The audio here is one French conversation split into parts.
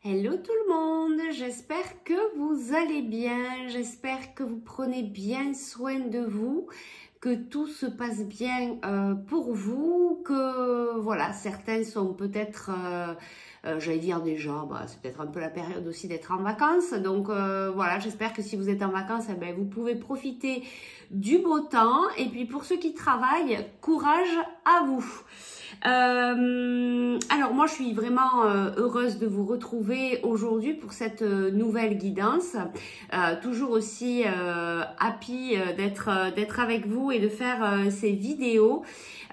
Hello tout le monde, j'espère que vous allez bien, j'espère que vous prenez bien soin de vous, que tout se passe bien pour vous, que voilà, certains sont peut-être, j'allais dire déjà, c'est peut-être un peu la période aussi d'être en vacances, donc voilà, j'espère que si vous êtes en vacances, vous pouvez profiter du beau temps, et puis pour ceux qui travaillent, courage à vous. Alors moi je suis vraiment heureuse de vous retrouver aujourd'hui pour cette nouvelle guidance, toujours aussi happy d'être avec vous et de faire ces vidéos,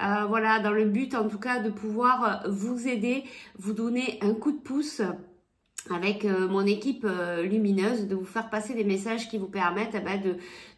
voilà, dans le but en tout cas de pouvoir vous aider, vous donner un coup de pouce avec mon équipe lumineuse, de vous faire passer des messages qui vous permettent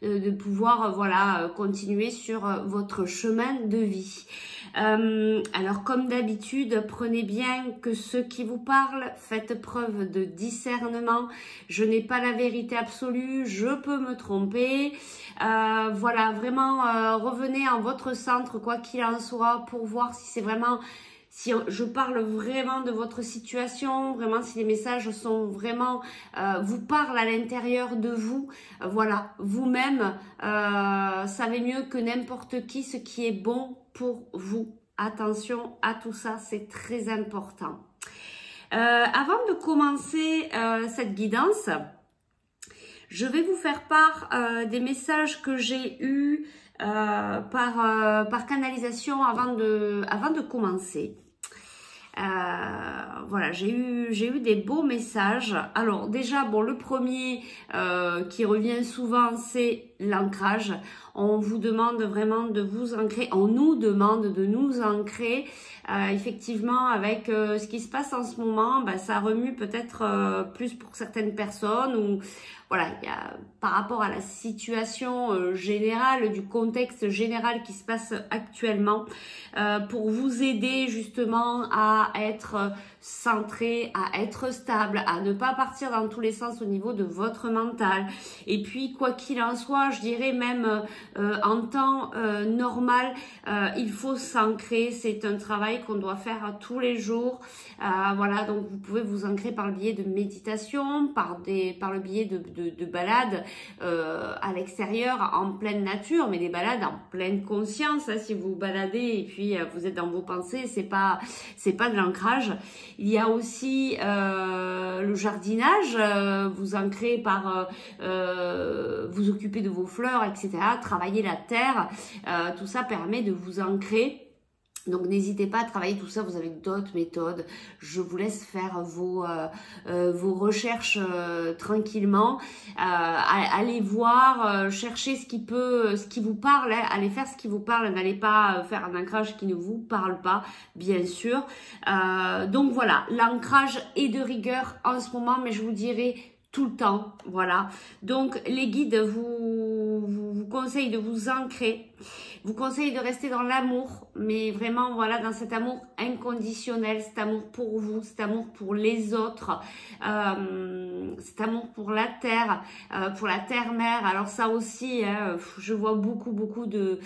de pouvoir voilà, continuer sur votre chemin de vie. Alors comme d'habitude, prenez bien que ceux qui vous parlent, faites preuve de discernement. Je n'ai pas la vérité absolue, je peux me tromper. Voilà, vraiment revenez en votre centre quoi qu'il en soit pour voir si c'est vraiment... Si je parle vraiment de votre situation, vraiment si les messages sont vraiment, vous parlent à l'intérieur de vous, voilà, vous-même savez mieux que n'importe qui ce qui est bon pour vous. Attention à tout ça, c'est très important. Avant de commencer cette guidance, je vais vous faire part des messages que j'ai eus par canalisation avant de commencer. Voilà, j'ai eu des beaux messages. Alors déjà, bon, le premier qui revient souvent, c'est l'ancrage. On vous demande vraiment de vous ancrer, on nous demande de nous ancrer. Effectivement, avec ce qui se passe en ce moment, ça remue peut-être plus pour certaines personnes, ou voilà, il y a, par rapport à la situation générale, du contexte général qui se passe actuellement, pour vous aider justement à être centré, à être stable, à ne pas partir dans tous les sens au niveau de votre mental. Et puis, quoi qu'il en soit, je dirais même en temps normal, il faut s'ancrer. C'est un travail qu'on doit faire tous les jours. Voilà, donc vous pouvez vous ancrer par le biais de méditation, par le biais de balades à l'extérieur, en pleine nature, mais des balades en pleine conscience. Hein, si vous vous baladez et puis vous êtes dans vos pensées, c'est pas de l'ancrage. Il y a aussi le jardinage, vous ancrez par vous occuper de vos fleurs, etc. Travailler la terre, tout ça permet de vous ancrer. Donc n'hésitez pas à travailler tout ça, vous avez d'autres méthodes. Je vous laisse faire vos recherches tranquillement. Allez voir, cherchez ce qui vous parle, hein. Allez faire ce qui vous parle, n'allez pas faire un ancrage qui ne vous parle pas, bien sûr. Donc voilà, l'ancrage est de rigueur en ce moment, mais je vous dirai tout le temps, voilà. Donc les guides vous conseillent de vous ancrer, vous conseillent de rester dans l'amour, mais vraiment voilà, dans cet amour inconditionnel, cet amour pour vous, cet amour pour les autres, cet amour pour la terre-mère. Alors ça aussi, hein, je vois beaucoup de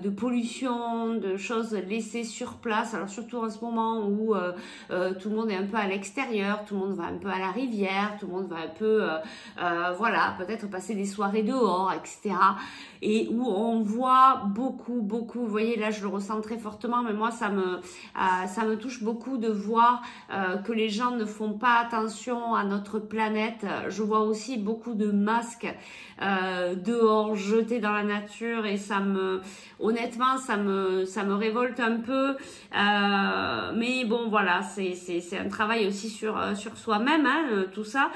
pollution, de choses laissées sur place. Alors surtout en ce moment où tout le monde est un peu à l'extérieur, tout le monde va un peu à la rivière, tout le monde va un peu, voilà, peut-être passer des soirées dehors, etc. Et où on voit beaucoup, vous voyez là je le ressens très fortement, mais moi ça me touche beaucoup de voir que les gens ne font pas attention à notre planète. Je vois aussi beaucoup de masques dehors jetés dans la nature, et honnêtement ça me révolte un peu, mais bon voilà, c'est un travail aussi sur soi-même, hein, tout ça,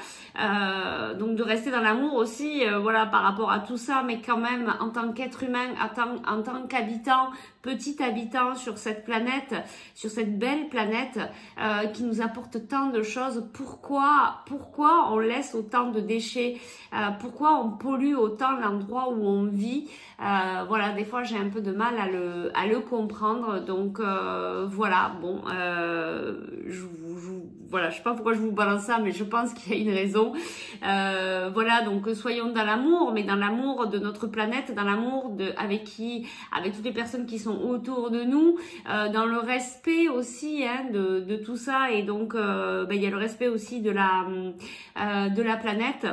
donc de rester dans l'amour aussi, voilà, par rapport à tout ça, mais quand même en tant qu'être humain, en tant qu'habitant, petit habitant sur cette planète, sur cette belle planète qui nous apporte tant de choses. Pourquoi on laisse autant de déchets, pourquoi on pollue autant l'endroit où on vit, voilà, des fois j'ai un peu de mal à le comprendre. Donc voilà, bon, voilà, je sais pas pourquoi je vous balance ça, mais je pense qu'il y a une raison. Voilà, donc soyons dans l'amour, mais dans l'amour de notre planète, dans l'amour avec toutes les personnes qui sont sont autour de nous, dans le respect aussi hein, de tout ça. Et donc, il y a le respect aussi de la planète.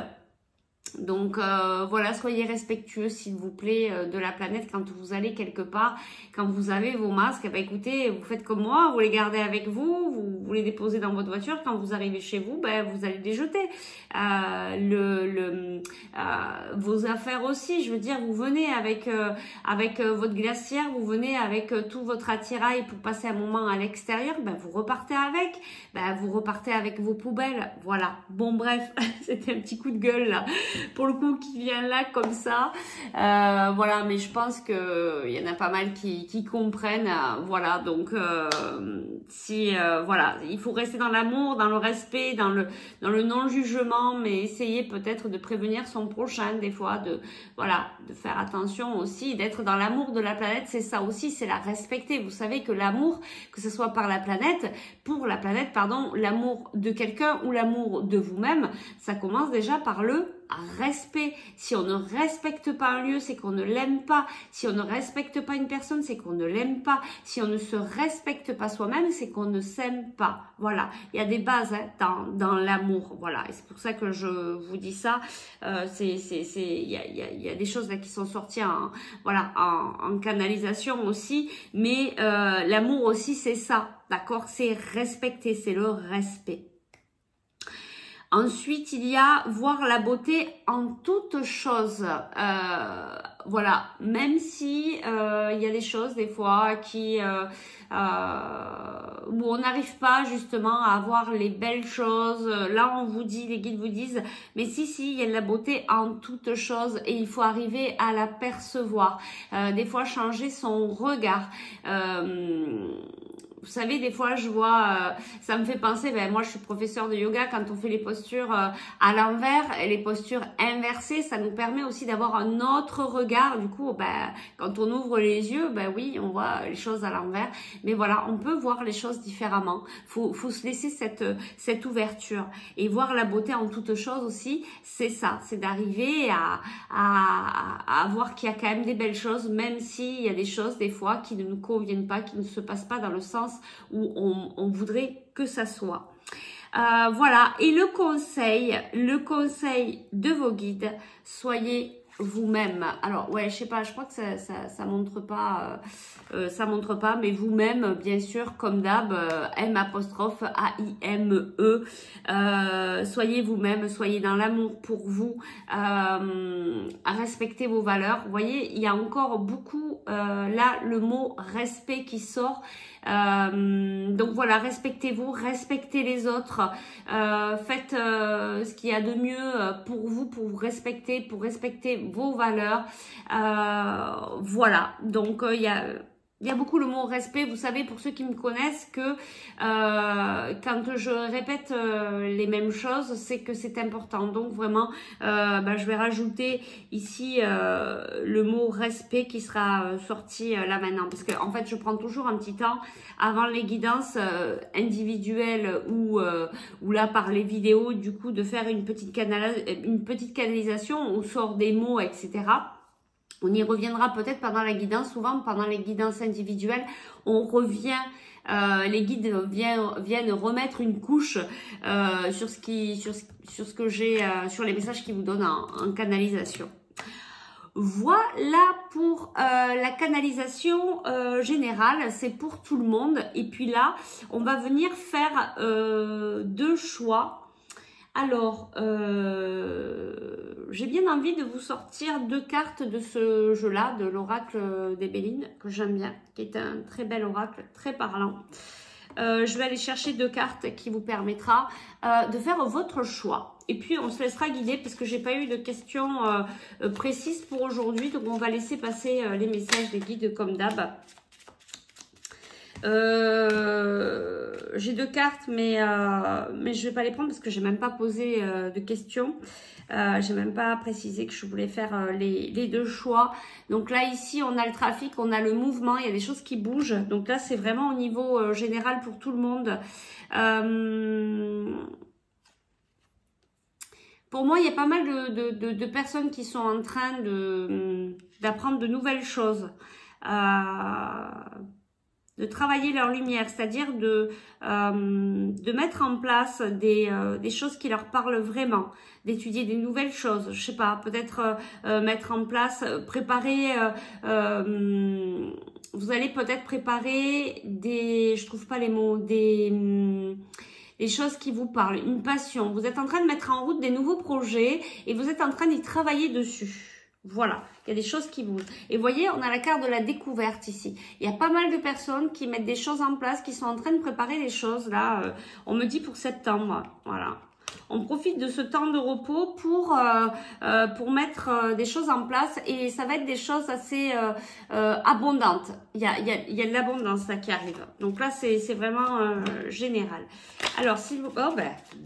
Donc voilà, soyez respectueux s'il vous plaît de la planète quand vous allez quelque part, quand vous avez vos masques, eh ben, écoutez, vous faites comme moi, vous les gardez avec vous, vous les déposez dans votre voiture, quand vous arrivez chez vous, ben, vous allez les jeter. Vos affaires aussi, je veux dire, vous venez avec votre glacière, vous venez avec tout votre attirail pour passer un moment à l'extérieur, ben, vous repartez avec vos poubelles, voilà. Bon bref, c'était un petit coup de gueule là. Pour le coup qui vient là comme ça voilà, mais je pense que il y en a pas mal qui comprennent voilà, donc voilà, il faut rester dans l'amour, dans le respect, dans le non-jugement, mais essayer peut-être de prévenir son prochain des fois, de faire attention aussi, d'être dans l'amour de la planète. C'est ça aussi, c'est la respecter. Vous savez que l'amour, que ce soit pour la planète, pardon, l'amour de quelqu'un ou l'amour de vous-même, ça commence déjà par le respect. Si on ne respecte pas un lieu, c'est qu'on ne l'aime pas. Si on ne respecte pas une personne, c'est qu'on ne l'aime pas. Si on ne se respecte pas soi-même, c'est qu'on ne s'aime pas. Voilà, il y a des bases hein, dans l'amour. Voilà, et c'est pour ça que je vous dis ça. Il y a des choses là qui sont sorties en canalisation aussi, mais l'amour aussi c'est ça, d'accord, c'est respecter, c'est le respect. Ensuite, il y a voir la beauté en toute chose. Voilà, même si il y a des choses des fois où on n'arrive pas justement à voir les belles choses. Là, on vous dit, les guides vous disent, mais si, il y a de la beauté en toute chose et il faut arriver à la percevoir. Des fois, changer son regard. Vous savez, des fois, je vois, ça me fait penser, moi, je suis professeure de yoga, quand on fait les postures à l'envers et les postures inversées, ça nous permet aussi d'avoir un autre regard. Du coup, quand on ouvre les yeux, oui, on voit les choses à l'envers. Mais voilà, on peut voir les choses différemment. Faut se laisser cette ouverture. Et voir la beauté en toute chose aussi, c'est ça. C'est d'arriver à voir qu'il y a quand même des belles choses, même s'il y a des choses, des fois, qui ne nous conviennent pas, qui ne se passent pas dans le sens où on voudrait que ça soit. Voilà, et le conseil de vos guides, soyez vous-même. Alors ouais, je sais pas, je crois que ça montre pas, mais vous-même, bien sûr, comme d'hab, M'_AIME. Soyez vous-même, soyez dans l'amour pour vous, respectez vos valeurs. Vous voyez, il y a encore beaucoup là le mot respect qui sort. Donc voilà, respectez-vous, respectez les autres, faites ce qu'il y a de mieux pour vous respecter, pour respecter vos valeurs. Voilà, donc il y a beaucoup le mot respect. Vous savez, pour ceux qui me connaissent, que quand je répète les mêmes choses, c'est que c'est important. Donc vraiment, je vais rajouter ici le mot respect qui sera sorti là maintenant. Parce que en fait, je prends toujours un petit temps avant les guidances individuelles ou là par les vidéos, du coup, de faire une petite canalisation. On sort des mots, etc. On y reviendra peut-être pendant la guidance. Souvent, pendant les guidances individuelles, on revient, les guides viennent remettre une couche sur ce que j'ai, sur les messages qu'ils vous donnent en canalisation. Voilà pour la canalisation générale, c'est pour tout le monde. Et puis là, on va venir faire 2 choix. Alors, j'ai bien envie de vous sortir 2 cartes de ce jeu-là, de l'oracle d'Ébéline, que j'aime bien, qui est un très bel oracle, très parlant. Je vais aller chercher 2 cartes qui vous permettra de faire votre choix. Et puis, on se laissera guider parce que j'ai pas eu de questions précises pour aujourd'hui. Donc, on va laisser passer les messages des guides comme d'hab. J'ai 2 cartes, mais je vais pas les prendre parce que j'ai même pas posé de questions. J'ai même pas précisé que je voulais faire les 2 choix. Donc là, ici, on a le trafic, on a le mouvement, il y a des choses qui bougent. Donc là, c'est vraiment au niveau général pour tout le monde. Pour moi, il y a pas mal de personnes qui sont en train d'apprendre de nouvelles choses. travailler leur lumière, c'est-à-dire de mettre en place des choses qui leur parlent vraiment, d'étudier des nouvelles choses, je sais pas, peut-être mettre en place, préparer, vous allez peut-être préparer je trouve pas les mots, des choses qui vous parlent, une passion, vous êtes en train de mettre en route des nouveaux projets et vous êtes en train d'y travailler dessus. Voilà, il y a des choses qui bougent. Et vous voyez, on a la carte de la découverte ici. Il y a pas mal de personnes qui mettent des choses en place, qui sont en train de préparer des choses. Là, on me dit pour septembre. Voilà. On profite de ce temps de repos pour mettre des choses en place. Et ça va être des choses assez abondantes. Il y a de l'abondance là qui arrive. Donc là, c'est vraiment général. Alors,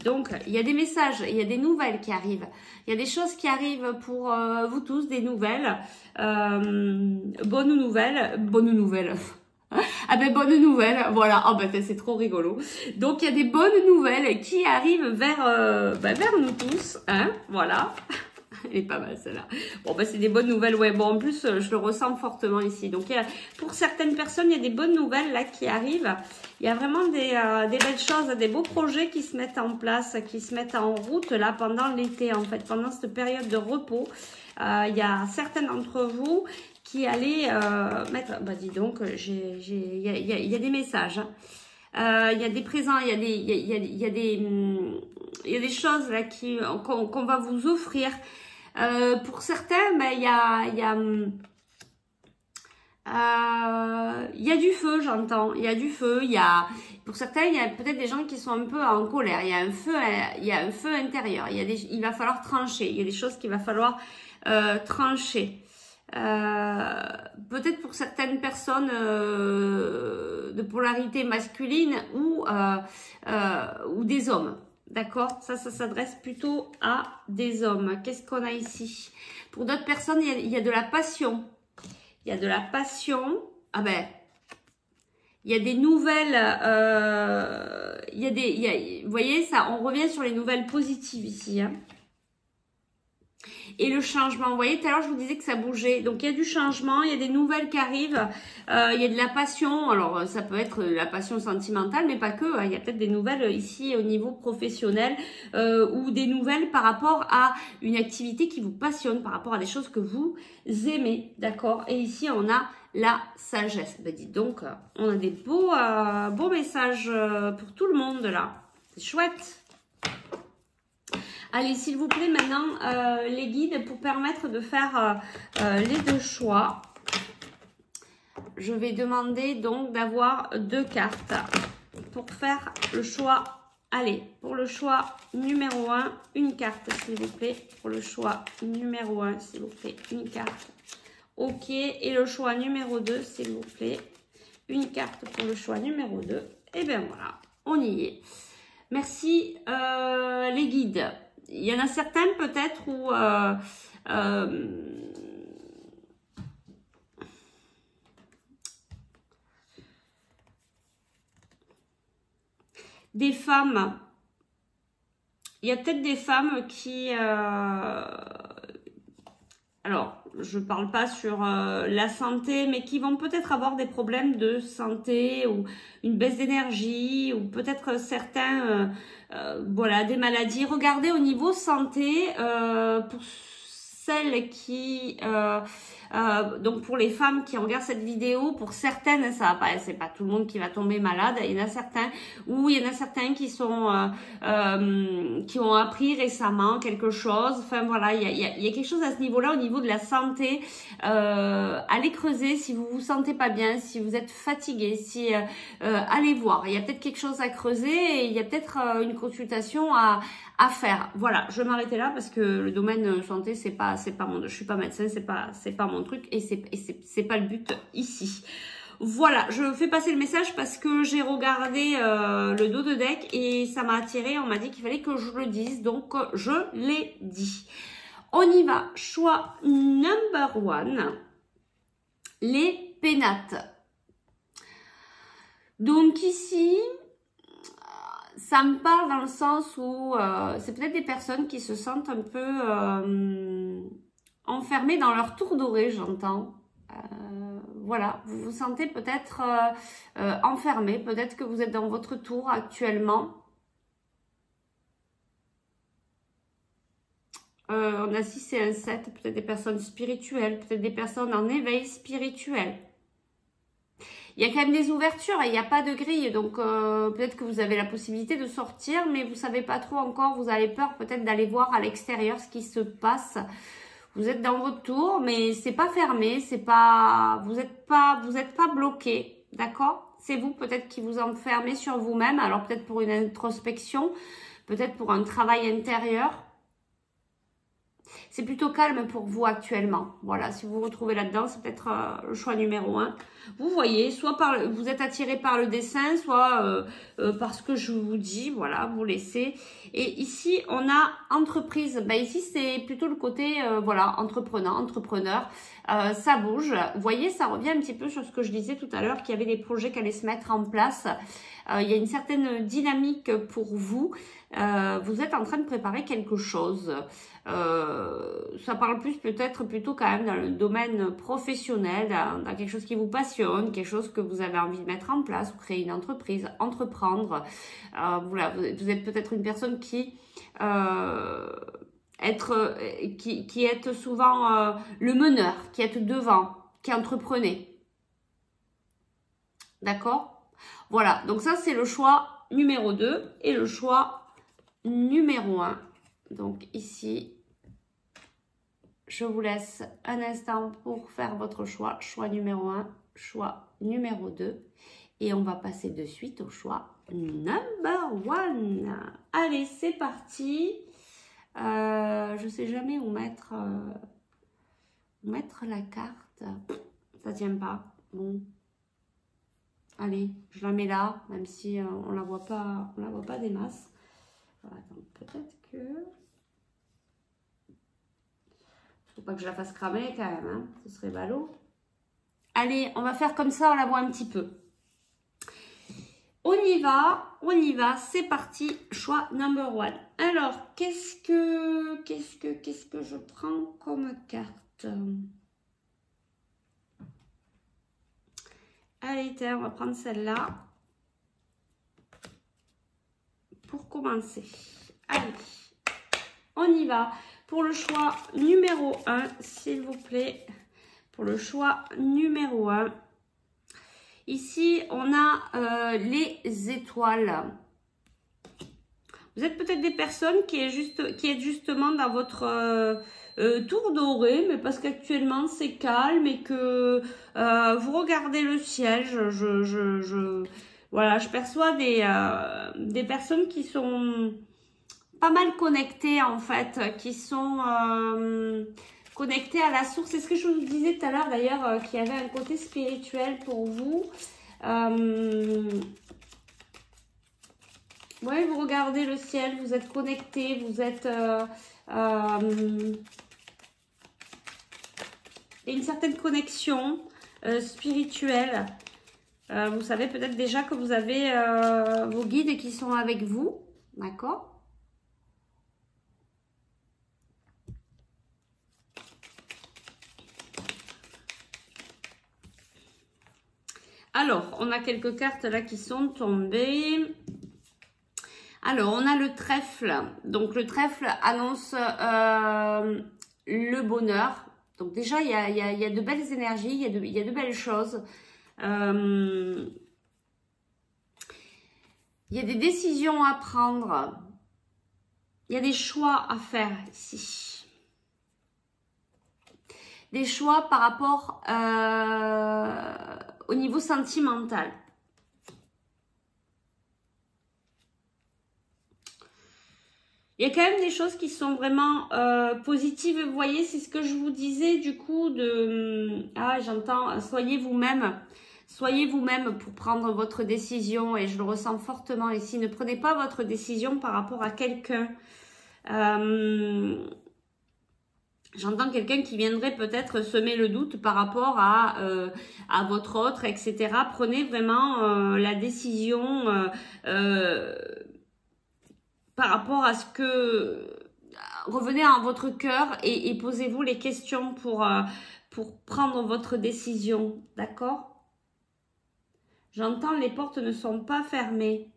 donc, il y a des messages, il y a des nouvelles qui arrivent. Il y a des choses qui arrivent pour vous tous, des nouvelles. Bonnes nouvelles. Ah ben, bonne nouvelle, voilà. Oh ben, c'est trop rigolo. Donc, il y a des bonnes nouvelles qui arrivent vers nous tous, hein, voilà. Elle est pas mal, celle-là. Bon, ben, c'est des bonnes nouvelles, ouais. Bon, en plus, je le ressens fortement ici. Donc, pour certaines personnes, il y a des bonnes nouvelles, là, qui arrivent. Il y a vraiment des belles choses, des beaux projets qui se mettent en place, qui se mettent en route, là, pendant l'été, en fait, pendant cette période de repos. Il y a certains d'entre vous qui allaient mettre... Bah, dis donc, il y a des messages, hein. Il y a des présents, il y a des choses, là, qu'on va vous offrir. Pour certains, ben, il y a du feu, j'entends. Il y a du feu. Pour certains, il y a peut-être des gens qui sont un peu en colère. Il y a un feu intérieur. Il va falloir trancher. Il y a des choses qu'il va falloir trancher. Peut-être pour certaines personnes de polarité masculine ou des hommes. D'accord, ça s'adresse plutôt à des hommes. Qu'est-ce qu'on a ici? Pour d'autres personnes, il y a de la passion. Il y a de la passion. Ah ben, il y a des nouvelles. Vous voyez, ça, on revient sur les nouvelles positives ici. Hein. Et le changement, vous voyez, tout à l'heure je vous disais que ça bougeait, donc il y a du changement, il y a des nouvelles qui arrivent, il y a de la passion, alors ça peut être la passion sentimentale, mais pas que, hein. Il y a peut-être des nouvelles ici au niveau professionnel, ou des nouvelles par rapport à une activité qui vous passionne, par rapport à des choses que vous aimez, d'accord? Et ici on a la sagesse, ben dites donc, on a des beaux messages pour tout le monde là, c'est chouette. Allez, s'il vous plaît, maintenant, les guides pour permettre de faire les deux choix. Je vais demander donc d'avoir 2 cartes pour faire le choix. Allez, pour le choix numéro 1, une carte, s'il vous plaît. Pour le choix numéro 1, s'il vous plaît, une carte. OK. Et le choix numéro 2, s'il vous plaît, une carte pour le choix numéro 2. Et bien voilà, on y est. Merci, les guides. Il y en a certains peut-être où des femmes, il y a peut-être des femmes qui alors je parle pas sur la santé, mais qui vont peut-être avoir des problèmes de santé ou une baisse d'énergie ou peut-être certains voilà, des maladies. Regardez au niveau santé, pour celles qui donc pour les femmes qui regardent cette vidéo, pour certaines, ça va pas, c'est pas tout le monde qui va tomber malade. Il y en a certains qui sont qui ont appris récemment quelque chose. Enfin voilà, il y a quelque chose à ce niveau-là, au niveau de la santé. Allez creuser si vous vous sentez pas bien, si vous êtes fatigué, si allez voir. Il y a peut-être quelque chose à creuser et il y a peut-être une consultation à faire. Voilà, je vais m'arrêter là parce que le domaine santé, c'est pas mon, je suis pas médecin, c'est pas mon truc et c'est pas le but ici. Voilà, je fais passer le message parce que j'ai regardé le dos de deck et ça m'a attiré. On m'a dit qu'il fallait que je le dise, donc je l'ai dit. On y va. Choix number 1, les pénates. Donc ici, ça me parle dans le sens où c'est peut-être des personnes qui se sentent un peu enfermées dans leur tour doré, j'entends. Voilà, vous vous sentez peut-être enfermé, peut-être que vous êtes dans votre tour actuellement. On a 6 et un 7, peut-être des personnes spirituelles, peut-être des personnes en éveil spirituel. Il y a quand même des ouvertures et il n'y a pas de grille, donc peut-être que vous avez la possibilité de sortir, mais vous ne savez pas trop encore, vous avez peur peut-être d'aller voir à l'extérieur ce qui se passe. Vous êtes dans votre tour, mais c'est pas fermé, c'est pas, vous êtes pas bloqué, d'accord? C'est vous peut-être qui vous enfermez sur vous-même, alors peut-être pour une introspection, peut-être pour un travail intérieur. C'est plutôt calme pour vous actuellement. Voilà, si vous vous retrouvez là-dedans, c'est peut-être le choix numéro 1. Vous voyez, soit vous êtes attiré par le dessin, soit parce que je vous dis, voilà, vous laissez. Et ici, on a entreprise. Ben ici, c'est plutôt le côté, voilà, entrepreneur. Ça bouge. Vous voyez, ça revient un petit peu sur ce que je disais tout à l'heure, qu'il y avait des projets qui allaient se mettre en place. Il y a une certaine dynamique pour vous. Vous êtes en train de préparer quelque chose. Ça parle plus peut-être plutôt quand même dans le domaine professionnel, dans quelque chose qui vous passionne, quelque chose que vous avez envie de mettre en place, ou créer une entreprise, entreprendre. Voilà, vous êtes peut-être une personne qui est souvent le meneur, qui est devant, qui entreprenait. D'accord? Voilà, donc ça c'est le choix numéro 2 et le choix numéro 1. Donc ici, je vous laisse un instant pour faire votre choix. Choix numéro 1, choix numéro 2. Et on va passer de suite au choix number 1. Allez, c'est parti. Je ne sais jamais où mettre la carte. Ça ne tient pas. Bon. Allez, je la mets là, même si on la voit pas des masses. Alors, attends, peut-être que... Faut pas que je la fasse cramer quand même, hein. Ce serait ballot. Allez, on va faire comme ça, on la voit un petit peu. On y va, c'est parti, choix number 1. Alors, qu'est-ce que je prends comme carte? Allez, tiens, on va prendre celle-là pour commencer. Allez, on y va. Pour le choix numéro 1, s'il vous plaît. Pour le choix numéro 1. Ici, on a les étoiles. Vous êtes peut-être des personnes qui êtes justement dans votre tour doré, mais parce qu'actuellement c'est calme et que vous regardez le ciel. Voilà, je perçois des personnes qui sont pas mal connectées en fait, qui sont connectées à la source. C'est ce que je vous disais tout à l'heure d'ailleurs, qu'il y avait un côté spirituel pour vous. Oui, vous regardez le ciel, vous êtes connecté, vous êtes... il y a une certaine connexion spirituelle. Vous savez peut-être déjà que vous avez vos guides qui sont avec vous. D'accord ? Alors, on a quelques cartes là qui sont tombées. Alors, on a le trèfle. Donc, le trèfle annonce le bonheur. Donc, déjà, il y a de belles énergies, il y a de belles choses. Il y a des décisions à prendre. Il y a des choix à faire ici. Des choix par rapport au niveau sentimental. Il y a quand même des choses qui sont vraiment positives. Vous voyez, c'est ce que je vous disais du coup de... Ah, j'entends, soyez vous-même. Soyez vous-même pour prendre votre décision. Et je le ressens fortement ici. Ne prenez pas votre décision par rapport à quelqu'un. J'entends quelqu'un qui viendrait peut-être semer le doute par rapport à votre autre, etc. Prenez vraiment la décision par rapport à ce que... Revenez à votre cœur et posez-vous les questions pour pour prendre votre décision, d'accord? J'entends les portes ne sont pas fermées.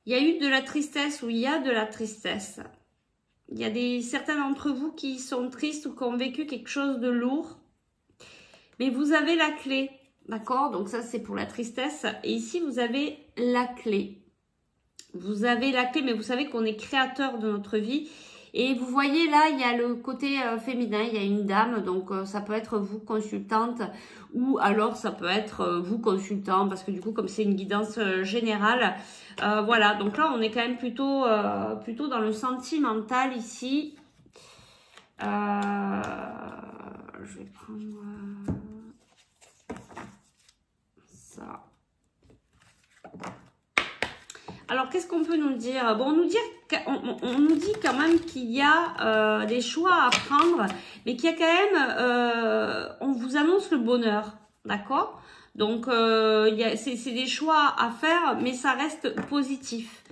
Il y a eu de la tristesse ou il y a de la tristesse. Il y a certains d'entre vous qui sont tristes ou qui ont vécu quelque chose de lourd. Mais vous avez la clé, d'accord? Donc ça, c'est pour la tristesse. Et ici, vous avez la clé. Vous avez la clé, mais vous savez qu'on est créateur de notre vie. Et vous voyez là, il y a le côté féminin, il y a une dame, donc ça peut être vous consultante ou alors ça peut être vous consultant parce que du coup comme c'est une guidance générale, voilà, donc là on est quand même plutôt dans le sentimental ici. Je vais prendre ça. Alors, qu'est-ce qu'on peut nous dire? Bon, on nous dit quand même qu'il y a des choix à prendre, mais qu'il y a quand même, on vous annonce le bonheur, d'accord? Donc, c'est des choix à faire, mais ça reste positif.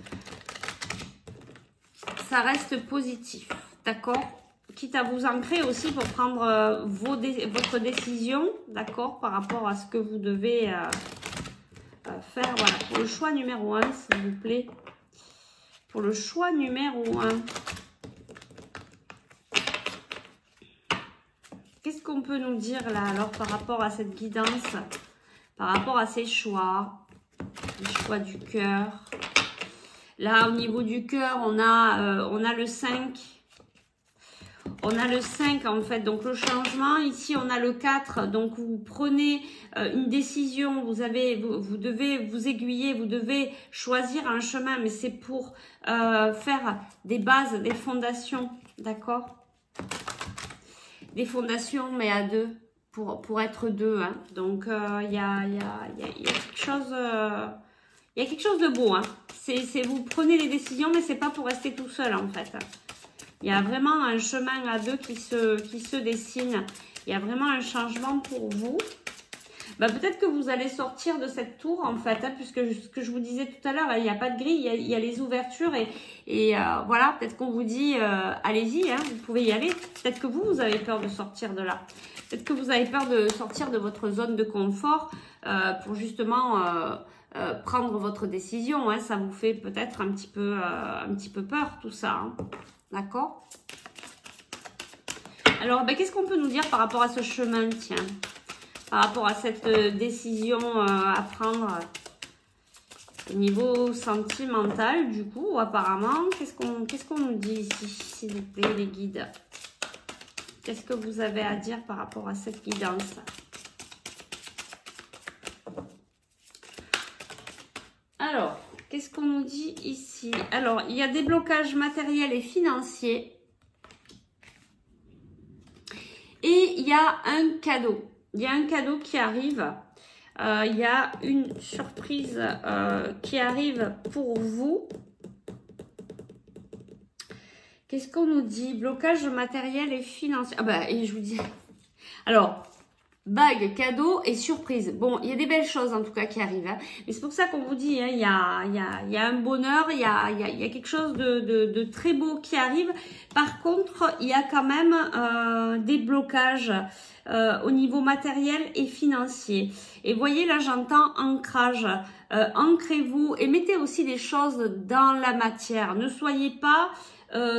Ça reste positif, d'accord? Quitte à vous ancrer aussi pour prendre votre décision, d'accord? Par rapport à ce que vous devez... faire, voilà, pour le choix numéro 1, s'il vous plaît. Pour le choix numéro 1. Qu'est-ce qu'on peut nous dire là, alors, par rapport à cette guidance, par rapport à ces choix, les choix du cœur. Là, au niveau du cœur, on a le 5. On a le 5 en fait, donc le changement. Ici, on a le 4. Donc, vous prenez une décision. Vous devez vous aiguiller. Vous devez choisir un chemin. Mais c'est pour faire des bases, des fondations. D'accord? Des fondations, mais à deux. Pour être deux. Hein. Donc, il y a quelque chose... il y a quelque chose de beau. Hein. Vous prenez les décisions, mais c'est pas pour rester tout seul en fait. Il y a vraiment un chemin à deux qui se dessine. Il y a vraiment un changement pour vous. Bah, peut-être que vous allez sortir de cette tour, en fait, hein, puisque ce que je vous disais tout à l'heure, il n'y a pas de grille, il y a les ouvertures. Et voilà, peut-être qu'on vous dit, allez-y, hein, vous pouvez y aller. Peut-être que vous avez peur de sortir de là. Peut-être que vous avez peur de sortir de votre zone de confort pour justement... prendre votre décision, hein, ça vous fait peut-être un petit peu peur tout ça, hein. D'accord? Alors, ben, qu'est-ce qu'on peut nous dire par rapport à ce chemin, tiens, par rapport à cette décision à prendre au niveau sentimental, du coup, apparemment, qu'est-ce qu'on nous dit ici, s'il vous plaît, les guides? Qu'est-ce que vous avez à dire par rapport à cette guidance? Alors, qu'est-ce qu'on nous dit ici? Alors, il y a des blocages matériels et financiers. Et il y a un cadeau. Il y a un cadeau qui arrive. Il y a une surprise qui arrive pour vous. Qu'est-ce qu'on nous dit? Blocage matériel et financier. Ah bah, et je vous dis... Alors... bague, cadeau et surprise. Bon, il y a des belles choses en tout cas qui arrivent. Hein. Mais c'est pour ça qu'on vous dit, hein, il y a un bonheur, il y a quelque chose de très beau qui arrive. Par contre, il y a quand même des blocages au niveau matériel et financier. Et voyez, là, j'entends ancrage. Ancrez-vous et mettez aussi des choses dans la matière. Ne soyez pas...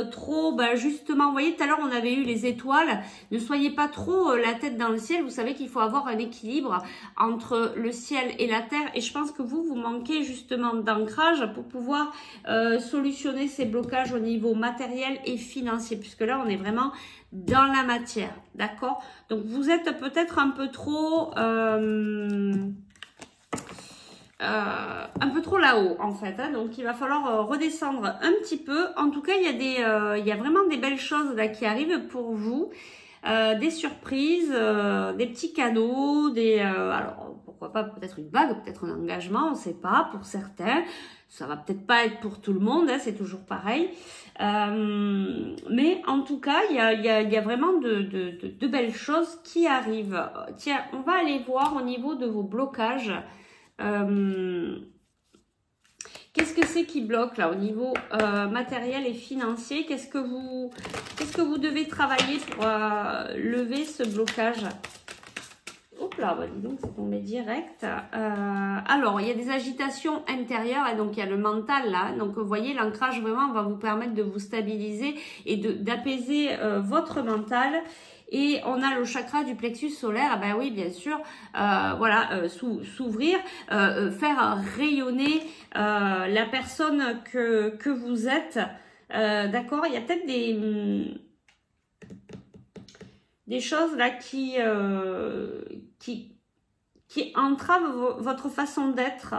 trop, ben justement, vous voyez, tout à l'heure on avait eu les étoiles, ne soyez pas trop la tête dans le ciel, vous savez qu'il faut avoir un équilibre entre le ciel et la terre, et je pense que vous manquez justement d'ancrage pour pouvoir solutionner ces blocages au niveau matériel et financier, puisque là on est vraiment dans la matière, d'accord? Donc vous êtes peut-être un peu trop... un peu trop là-haut en fait, hein, donc il va falloir redescendre un petit peu. En tout cas, il y a vraiment des belles choses là qui arrivent pour vous, des surprises, des petits cadeaux, alors pourquoi pas peut-être une bague, peut-être un engagement, on ne sait pas, pour certains. Ça va peut-être pas être pour tout le monde, hein, c'est toujours pareil. Mais en tout cas, il y a vraiment de belles choses qui arrivent. Tiens, on va aller voir au niveau de vos blocages. Qu'est-ce que c'est qui bloque là au niveau matériel et financier? Qu'est-ce que vous devez travailler pour lever ce blocage? Hop là, bah dis donc, c'est tombé direct. Alors, il y a des agitations intérieures, et donc il y a le mental là. Donc, vous voyez, l'ancrage vraiment va vous permettre de vous stabiliser et d'apaiser votre mental. Et on a le chakra du plexus solaire, ben oui, bien sûr, voilà, s'ouvrir, faire rayonner la personne que vous êtes. D'accord, il y a peut-être des choses là qui entravent votre façon d'être.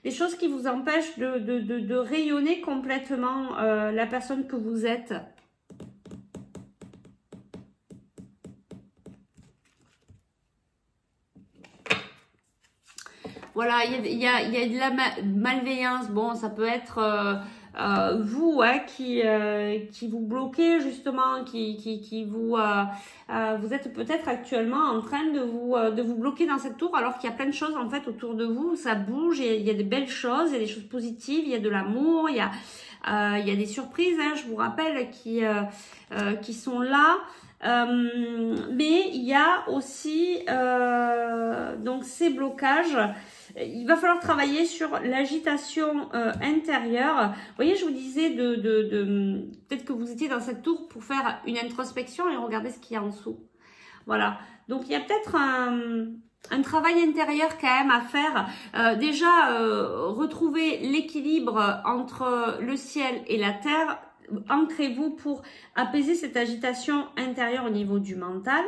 Des choses qui vous empêchent de rayonner complètement la personne que vous êtes. Voilà, il y a de la malveillance. Bon, ça peut être vous qui vous bloquez justement, qui vous vous êtes peut-être actuellement en train de vous bloquer dans cette tour, alors qu'il y a plein de choses en fait autour de vous. Ça bouge, il y a des belles choses, il y a des choses positives, il y a de l'amour, il y a des surprises. Hein, je vous rappelle qui sont là. Mais il y a aussi donc ces blocages. Il va falloir travailler sur l'agitation intérieure. Vous voyez, je vous disais peut-être que vous étiez dans cette tour pour faire une introspection et regarder ce qu'il y a en dessous. Voilà. Donc il y a peut-être un travail intérieur quand même à faire. Déjà, retrouver l'équilibre entre le ciel et la terre. Ancrez-vous pour apaiser cette agitation intérieure au niveau du mental.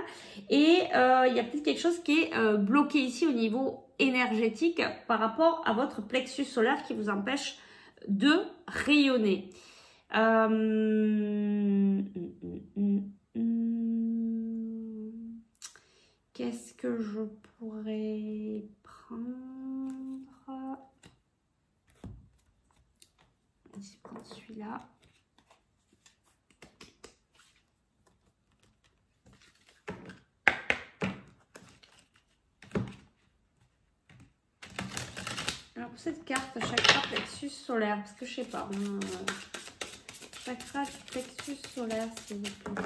Et il y a peut-être quelque chose qui est bloqué ici au niveau énergétique par rapport à votre plexus solaire qui vous empêche de rayonner. Qu'est-ce que je pourrais prendre? Je vais prendre celui-là. Alors pour cette carte, chakra plexus solaire, parce que je sais pas, chakra plexus solaire, s'il vous plaît.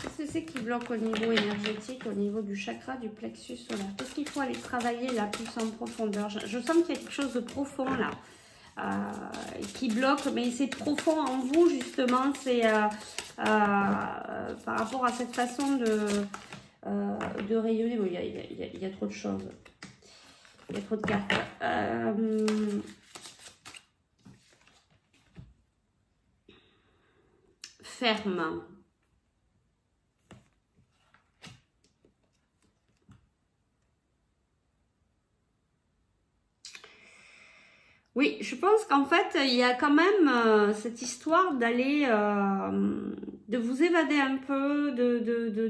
Qu'est-ce que c'est qui bloque au niveau énergétique, au niveau du chakra du plexus solaire? Qu'est-ce qu'il faut aller travailler là plus en profondeur? Je sens qu'il y a quelque chose de profond là. Qui bloque, mais c'est profond en vous justement, c'est par rapport à cette façon de rayonner. Bon, il y a trop de choses, il y a trop de cartes. Ferme. Oui, je pense qu'en fait, il y a quand même cette histoire d'aller, de vous évader un peu,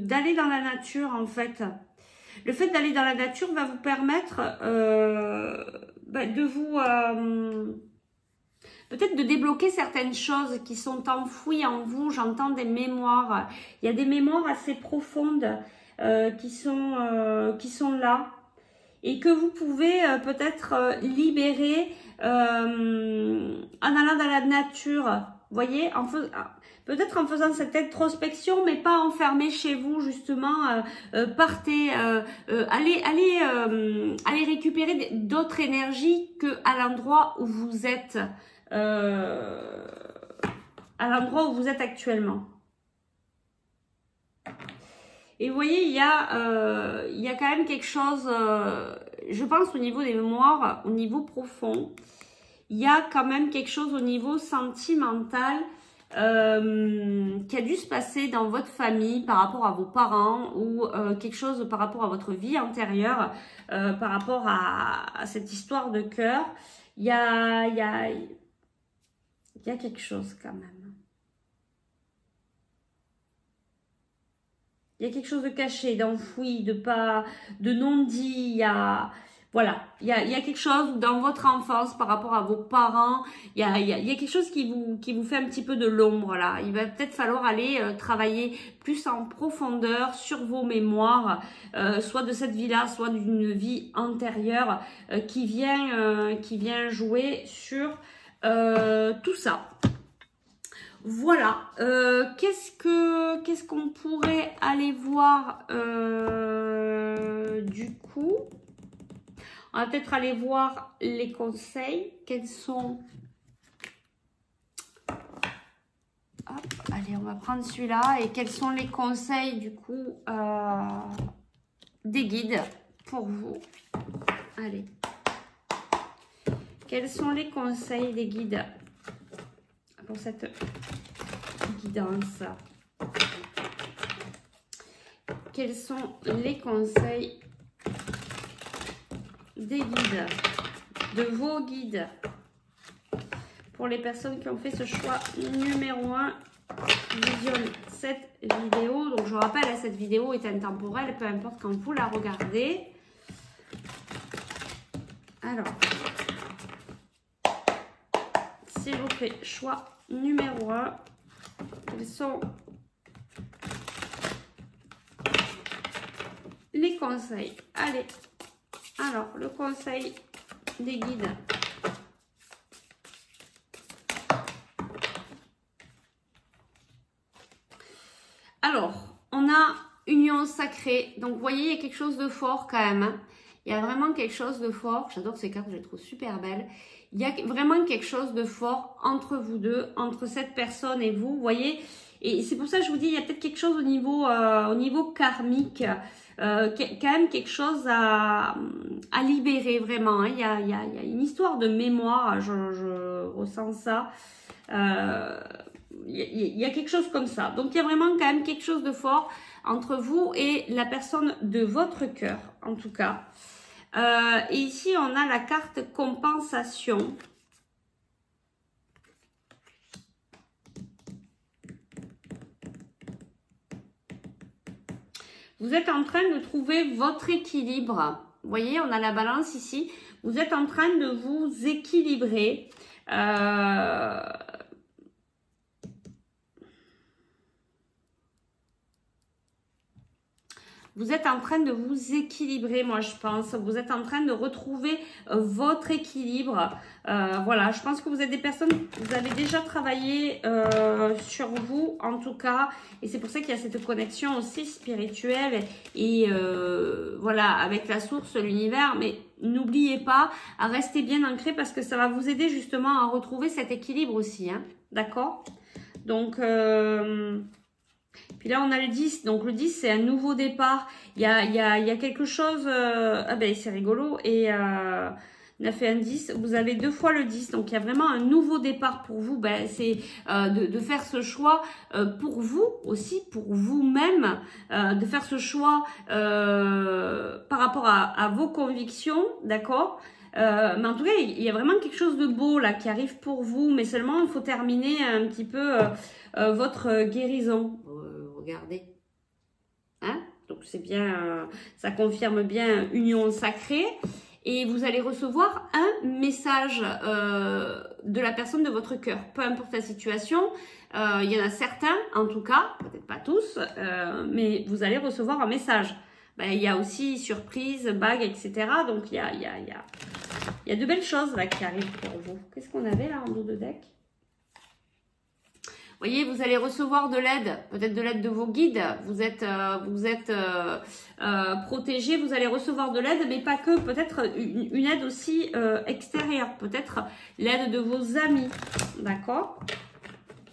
d'aller dans la nature en fait. Le fait d'aller dans la nature va vous permettre de vous, peut-être de débloquer certaines choses qui sont enfouies en vous. J'entends des mémoires. Il y a des mémoires assez profondes qui sont là et que vous pouvez peut-être libérer en allant dans la nature, vous voyez, peut-être en faisant cette introspection, mais pas enfermé chez vous, justement, partez, allez récupérer d'autres énergies que à l'endroit où vous êtes, actuellement. Et vous voyez, il y a quand même quelque chose, je pense au niveau des mémoires, au niveau profond, il y a quand même quelque chose au niveau sentimental qui a dû se passer dans votre famille par rapport à vos parents ou quelque chose par rapport à votre vie antérieure, par rapport à cette histoire de cœur. Il y a quelque chose quand même. Il y a quelque chose de caché, d'enfoui, de non-dit. Il y a... Voilà, il y a quelque chose dans votre enfance par rapport à vos parents, il y a quelque chose qui vous fait un petit peu de l'ombre là. Il va peut-être falloir aller travailler plus en profondeur sur vos mémoires, soit de cette vie-là, soit d'une vie antérieure qui vient jouer sur tout ça. Voilà, qu'est-ce qu'on pourrait aller voir du coup? On va peut-être aller voir les conseils. Quels sont... Hop, allez, on va prendre celui-là. Et quels sont les conseils, du coup, des guides pour vous? Allez. Quels sont les conseils des guides pour cette guidance? Quels sont les conseils des guides, de vos guides, pour les personnes qui ont fait ce choix numéro 1, visionnent cette vidéo. Donc je vous rappelle, cette vidéo est intemporelle, peu importe quand vous la regardez. Alors, s'il vous plaît, choix numéro 1, quels sont les conseils? Allez. Alors, le conseil des guides. Alors, on a union sacrée. Donc, vous voyez, il y a quelque chose de fort quand même. Hein. Il y a vraiment quelque chose de fort. J'adore ces cartes, je les trouve super belles. Il y a vraiment quelque chose de fort entre vous deux, entre cette personne et vous. Vous voyez, et c'est pour ça que je vous dis, il y a peut-être quelque chose au niveau karmique. Quand même quelque chose à libérer vraiment. Hein. Il y a une histoire de mémoire, je ressens ça. Il y a quelque chose comme ça. Donc il y a vraiment quand même quelque chose de fort entre vous et la personne de votre cœur, en tout cas. Et ici, on a la carte compensation. Vous êtes en train de trouver votre équilibre. Vous voyez, on a la balance ici. Vous êtes en train de vous équilibrer. Vous êtes en train de vous équilibrer, moi je pense. Vous êtes en train de retrouver votre équilibre. Voilà, je pense que vous êtes des personnes, vous avez déjà travaillé sur vous en tout cas. Et c'est pour ça qu'il y a cette connexion aussi spirituelle et voilà, avec la source, l'univers. Mais n'oubliez pas à rester bien ancré parce que ça va vous aider justement à retrouver cet équilibre aussi. Hein, d'accord? Donc... Puis là, on a le 10. Donc, le 10, c'est un nouveau départ. Il y a quelque chose... ah ben, c'est rigolo. Et on a fait un 10. Vous avez 2 fois le 10. Donc, il y a vraiment un nouveau départ pour vous. Ben, c'est de faire ce choix pour vous aussi, pour vous-même. De faire ce choix par rapport à vos convictions. D'accord ? Mais en tout cas, il y a vraiment quelque chose de beau là qui arrive pour vous. Mais seulement, il faut terminer un petit peu votre guérison. Regardez, hein? Donc c'est bien, ça confirme bien union sacrée et vous allez recevoir un message de la personne de votre cœur, peu importe la situation. Il y en a certains, en tout cas, peut-être pas tous, mais vous allez recevoir un message. Ben, il y a aussi surprise, bague, etc. Donc il y a de belles choses là qui arrivent pour vous. Qu'est-ce qu'on avait là en dos de deck? Vous voyez, vous allez recevoir de l'aide, peut-être de l'aide de vos guides, vous êtes protégé, vous allez recevoir de l'aide, mais pas que, peut-être une aide aussi extérieure, peut-être l'aide de vos amis, d'accord?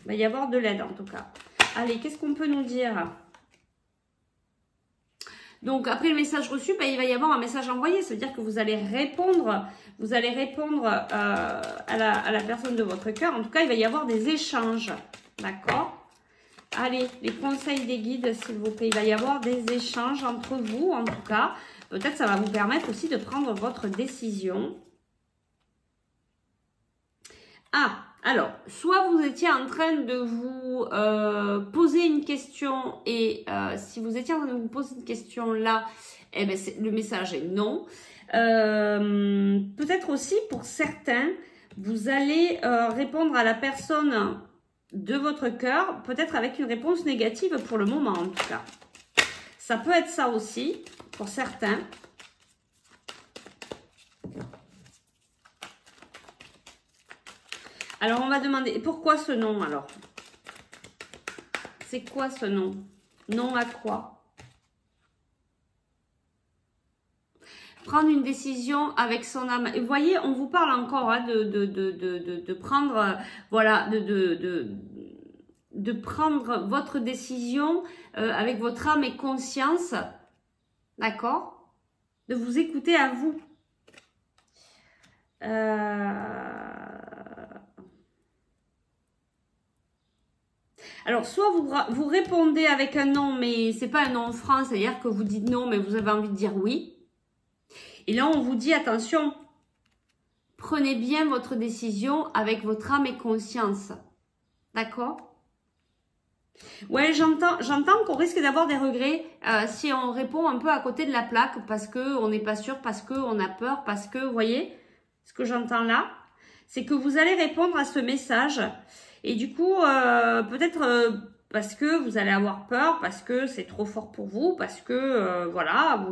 Il va y avoir de l'aide en tout cas. Allez, qu'est-ce qu'on peut nous dire? Donc, après le message reçu, ben, il va y avoir un message envoyé. Ça veut dire que vous allez répondre à la personne de votre cœur. En tout cas, il va y avoir des échanges. D'accord? Allez, les conseils des guides, s'il vous plaît. Il va y avoir des échanges entre vous, en tout cas. Peut-être ça va vous permettre aussi de prendre votre décision. Ah, alors, soit vous étiez en train de vous poser une question et si vous étiez en train de vous poser une question là, eh ben le message est non. Peut-être aussi pour certains, vous allez répondre à la personne de votre cœur, peut-être avec une réponse négative pour le moment en tout cas. Ça peut être ça aussi pour certains. Alors on va demander, pourquoi ce nom alors? C'est quoi ce nom? Non à quoi? Prendre une décision avec son âme. Et vous voyez, on vous parle encore hein, de prendre, voilà, de prendre votre décision avec votre âme et conscience, d'accord? De vous écouter à vous. Alors, soit vous répondez avec un non, mais c'est pas un non franc, c'est-à-dire que vous dites non, mais vous avez envie de dire oui. Et là, on vous dit, attention, prenez bien votre décision avec votre âme et conscience. D'accord? Ouais, j'entends qu'on risque d'avoir des regrets si on répond un peu à côté de la plaque parce qu'on n'est pas sûr, parce qu'on a peur, parce que, vous voyez, ce que j'entends là, c'est que vous allez répondre à ce message et du coup, peut-être parce que vous allez avoir peur, parce que c'est trop fort pour vous, parce que, voilà,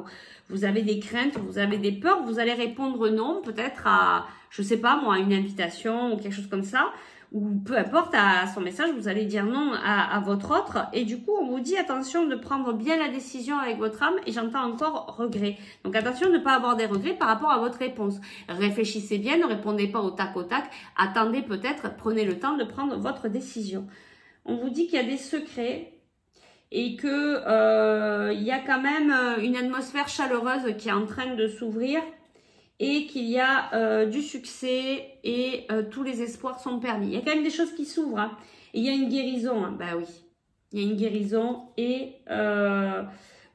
vous avez des craintes, vous avez des peurs, vous allez répondre non, peut-être à, je sais pas moi, à une invitation ou quelque chose comme ça, ou peu importe à son message, vous allez dire non à votre autre. Et du coup, on vous dit attention de prendre bien la décision avec votre âme. Et j'entends encore regret. Donc attention de ne pas avoir des regrets par rapport à votre réponse. Réfléchissez bien, ne répondez pas au tac au tac. Attendez peut-être, prenez le temps de prendre votre décision. On vous dit qu'il y a des secrets et que il y a quand même une atmosphère chaleureuse qui est en train de s'ouvrir. Et qu'il y a du succès et tous les espoirs sont permis. Il y a quand même des choses qui s'ouvrent. Hein. Et il y a une guérison. Hein. Ben oui, il y a une guérison et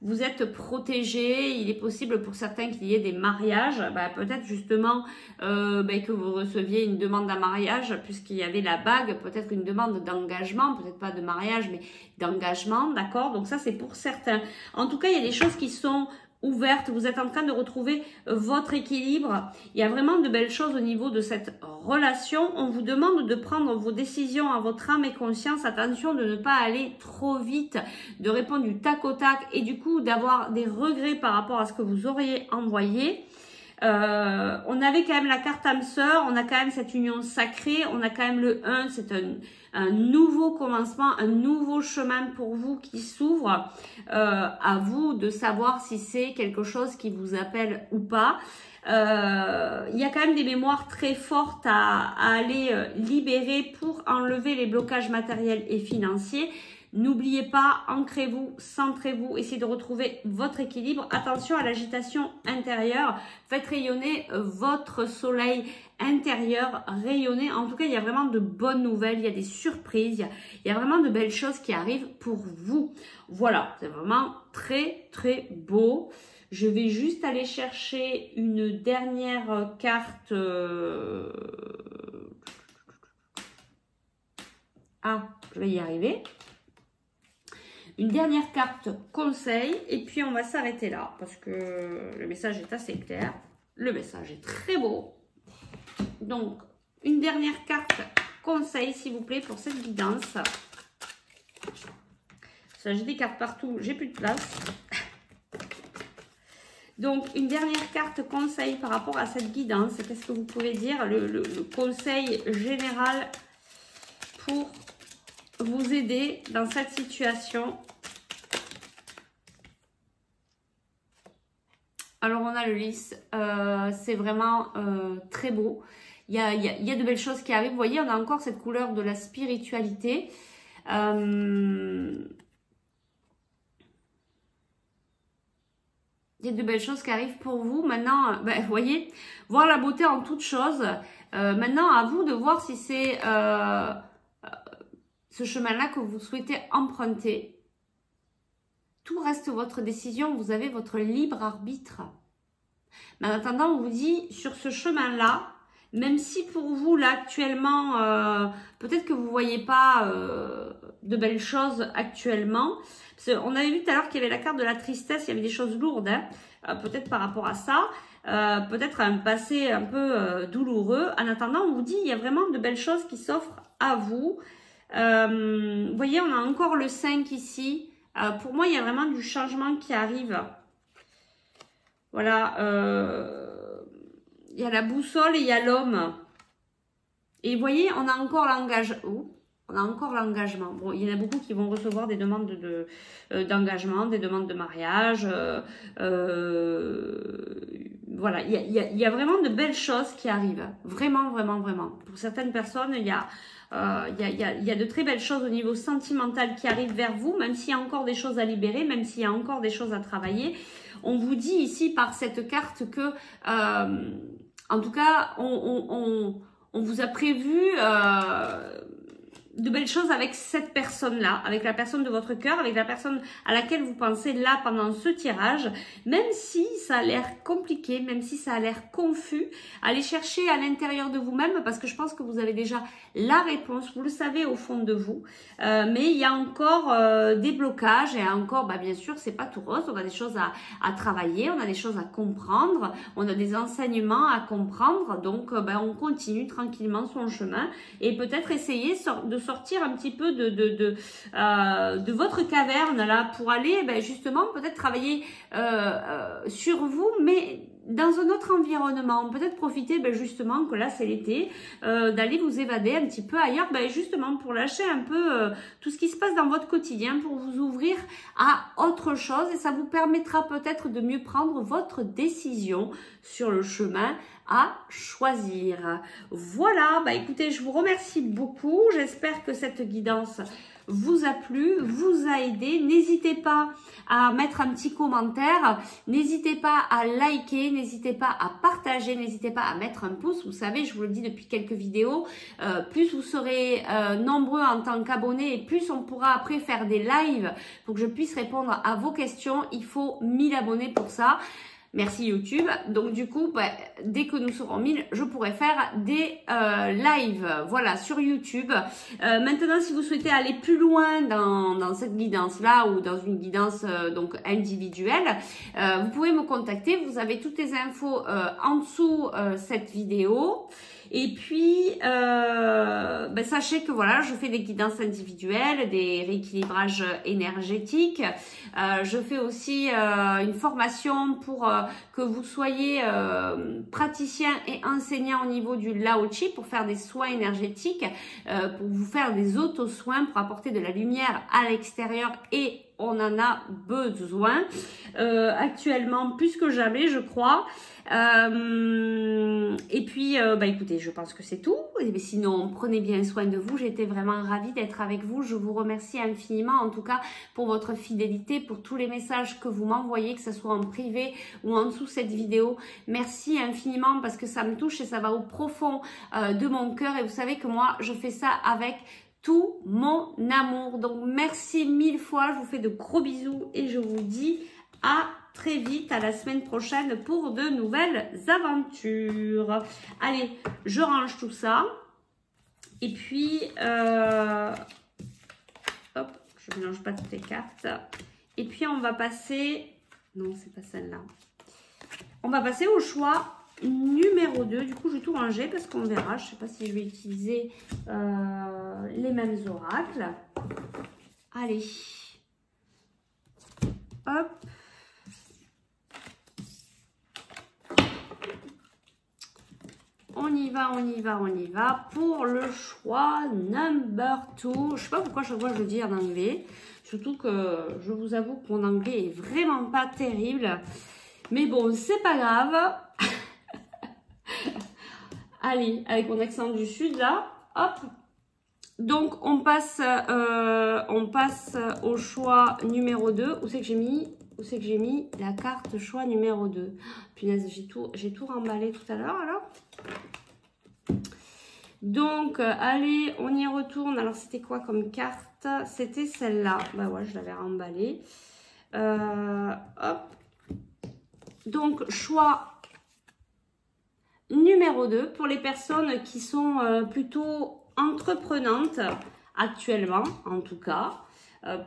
vous êtes protégés. Il est possible pour certains qu'il y ait des mariages. Ben, peut-être justement que vous receviez une demande d'un mariage puisqu'il y avait la bague. Peut-être une demande d'engagement. Peut-être pas de mariage mais d'engagement. D'accord? Donc ça c'est pour certains. En tout cas, il y a des choses qui sont ouverte, vous êtes en train de retrouver votre équilibre. Il y a vraiment de belles choses au niveau de cette relation. On vous demande de prendre vos décisions à votre âme et conscience. Attention de ne pas aller trop vite, de répondre du tac au tac et du coup d'avoir des regrets par rapport à ce que vous auriez envoyé. On avait quand même la carte âme sœur, on a quand même cette union sacrée, on a quand même le 1, c'est un nouveau commencement, un nouveau chemin pour vous qui s'ouvre. À vous de savoir si c'est quelque chose qui vous appelle ou pas. Il y a quand même des mémoires très fortes à aller libérer pour enlever les blocages matériels et financiers. N'oubliez pas, ancrez-vous, centrez-vous, essayez de retrouver votre équilibre. Attention à l'agitation intérieure. Faites rayonner votre soleil intérieur, rayonner. En tout cas, il y a vraiment de bonnes nouvelles, il y a des surprises, il y a vraiment de belles choses qui arrivent pour vous. Voilà, c'est vraiment très, très beau. Je vais juste aller chercher une dernière carte. Ah, je vais y arriver. Une dernière carte conseil et puis on va s'arrêter là parce que le message est assez clair. Le message est très beau. Donc, une dernière carte conseil s'il vous plaît pour cette guidance. Ça, j'ai des cartes partout, j'ai plus de place. Donc, une dernière carte conseil par rapport à cette guidance. Qu'est-ce que vous pouvez dire? Le conseil général pour vous aider dans cette situation. Alors on a le lys, c'est vraiment très beau. Il y a de belles choses qui arrivent. Vous voyez, on a encore cette couleur de la spiritualité. Il y a de belles choses qui arrivent pour vous. Maintenant, vous voyez, voir la beauté en toute chose. Maintenant, à vous de voir si c'est ce chemin-là que vous souhaitez emprunter. Tout reste votre décision, vous avez votre libre arbitre. Mais en attendant, on vous dit, sur ce chemin-là, Même si pour vous, là, actuellement, peut-être que vous ne voyez pas de belles choses actuellement. On avait vu tout à l'heure qu'il y avait la carte de la tristesse, il y avait des choses lourdes, hein, peut-être par rapport à ça. Peut-être un passé un peu douloureux. En attendant, on vous dit, il y a vraiment de belles choses qui s'offrent à vous. Vous voyez, on a encore le 5 ici. Pour moi, il y a vraiment du changement qui arrive. Voilà. Il y a la boussole et il y a l'homme. Et vous voyez, on a encore l'engagement. On a encore l'engagement. Bon, il y en a beaucoup qui vont recevoir des demandes d'engagement, des demandes de mariage. Voilà, il y a vraiment de belles choses qui arrivent. Vraiment, vraiment, vraiment. Pour certaines personnes, il y a de très belles choses au niveau sentimental qui arrivent vers vous, même s'il y a encore des choses à libérer, même s'il y a encore des choses à travailler. On vous dit ici par cette carte que, en tout cas, on vous a prévu de belles choses avec cette personne-là, avec la personne de votre cœur, avec la personne à laquelle vous pensez là pendant ce tirage. Même si ça a l'air compliqué, même si ça a l'air confus, allez chercher à l'intérieur de vous-même parce que je pense que vous avez déjà la réponse, vous le savez au fond de vous. Mais il y a encore des blocages et encore, bien sûr, c'est pas tout rose. On a des choses à travailler, on a des choses à comprendre, on a des enseignements à comprendre. Donc, on continue tranquillement son chemin et peut-être essayer de sortir un petit peu de votre caverne là pour aller justement peut-être travailler sur vous, mais dans un autre environnement, peut-être profiter justement que là c'est l'été, d'aller vous évader un petit peu ailleurs, justement pour lâcher un peu tout ce qui se passe dans votre quotidien, pour vous ouvrir à autre chose et ça vous permettra peut-être de mieux prendre votre décision sur le chemin à choisir. Voilà, écoutez, je vous remercie beaucoup, j'espère que cette guidance vous a plu, vous a aidé. N'hésitez pas à mettre un petit commentaire, n'hésitez pas à liker, n'hésitez pas à partager, n'hésitez pas à mettre un pouce. Vous savez, je vous le dis depuis quelques vidéos, plus vous serez nombreux en tant qu'abonnés et plus on pourra après faire des lives pour que je puisse répondre à vos questions. Il faut 1000 abonnés pour ça. Merci YouTube. Donc du coup, dès que nous serons 1000, je pourrai faire des lives, voilà, sur YouTube. Maintenant, si vous souhaitez aller plus loin dans cette guidance-là ou dans une guidance donc individuelle, vous pouvez me contacter. Vous avez toutes les infos en dessous cette vidéo. Et puis, sachez que voilà, je fais des guidances individuelles, des rééquilibrages énergétiques. Je fais aussi une formation pour que vous soyez praticien et enseignant au niveau du Lao Chi pour faire des soins énergétiques, pour vous faire des auto-soins, pour apporter de la lumière à l'extérieur et on en a besoin actuellement plus que jamais, je crois. Et puis, écoutez, je pense que c'est tout. Et sinon, prenez bien soin de vous. J'étais vraiment ravie d'être avec vous. Je vous remercie infiniment, en tout cas, pour votre fidélité, pour tous les messages que vous m'envoyez, que ce soit en privé ou en dessous cette vidéo. Merci infiniment parce que ça me touche et ça va au profond de mon cœur. Et vous savez que moi, je fais ça avec tout mon amour. Donc, merci 1000 fois. Je vous fais de gros bisous et je vous dis à très vite, à la semaine prochaine pour de nouvelles aventures. Allez, je range tout ça. Et puis, hop, je ne mélange pas toutes les cartes. Et puis, on va passer... Non, c'est pas celle-là. On va passer au choix numéro 2. Du coup, je vais tout ranger parce qu'on verra. Je ne sais pas si je vais utiliser les mêmes oracles. Allez. Hop. On y va, on y va, on y va. Pour le choix number 2. Je ne sais pas pourquoi chaque fois je le dis en anglais. Surtout que je vous avoue que mon anglais est vraiment pas terrible. Mais bon, c'est pas grave. Allez, avec mon accent du sud là. Hop. Donc, on passe au choix numéro 2. Où c'est que j'ai mis la carte choix numéro 2. Punaise, j'ai tout remballé tout à l'heure alors. Donc, allez, on y retourne. Alors, c'était quoi comme carte? C'était celle-là. Bah ouais, je l'avais remballée. Hop. Donc, choix numéro 2, pour les personnes qui sont plutôt entreprenantes, actuellement en tout cas.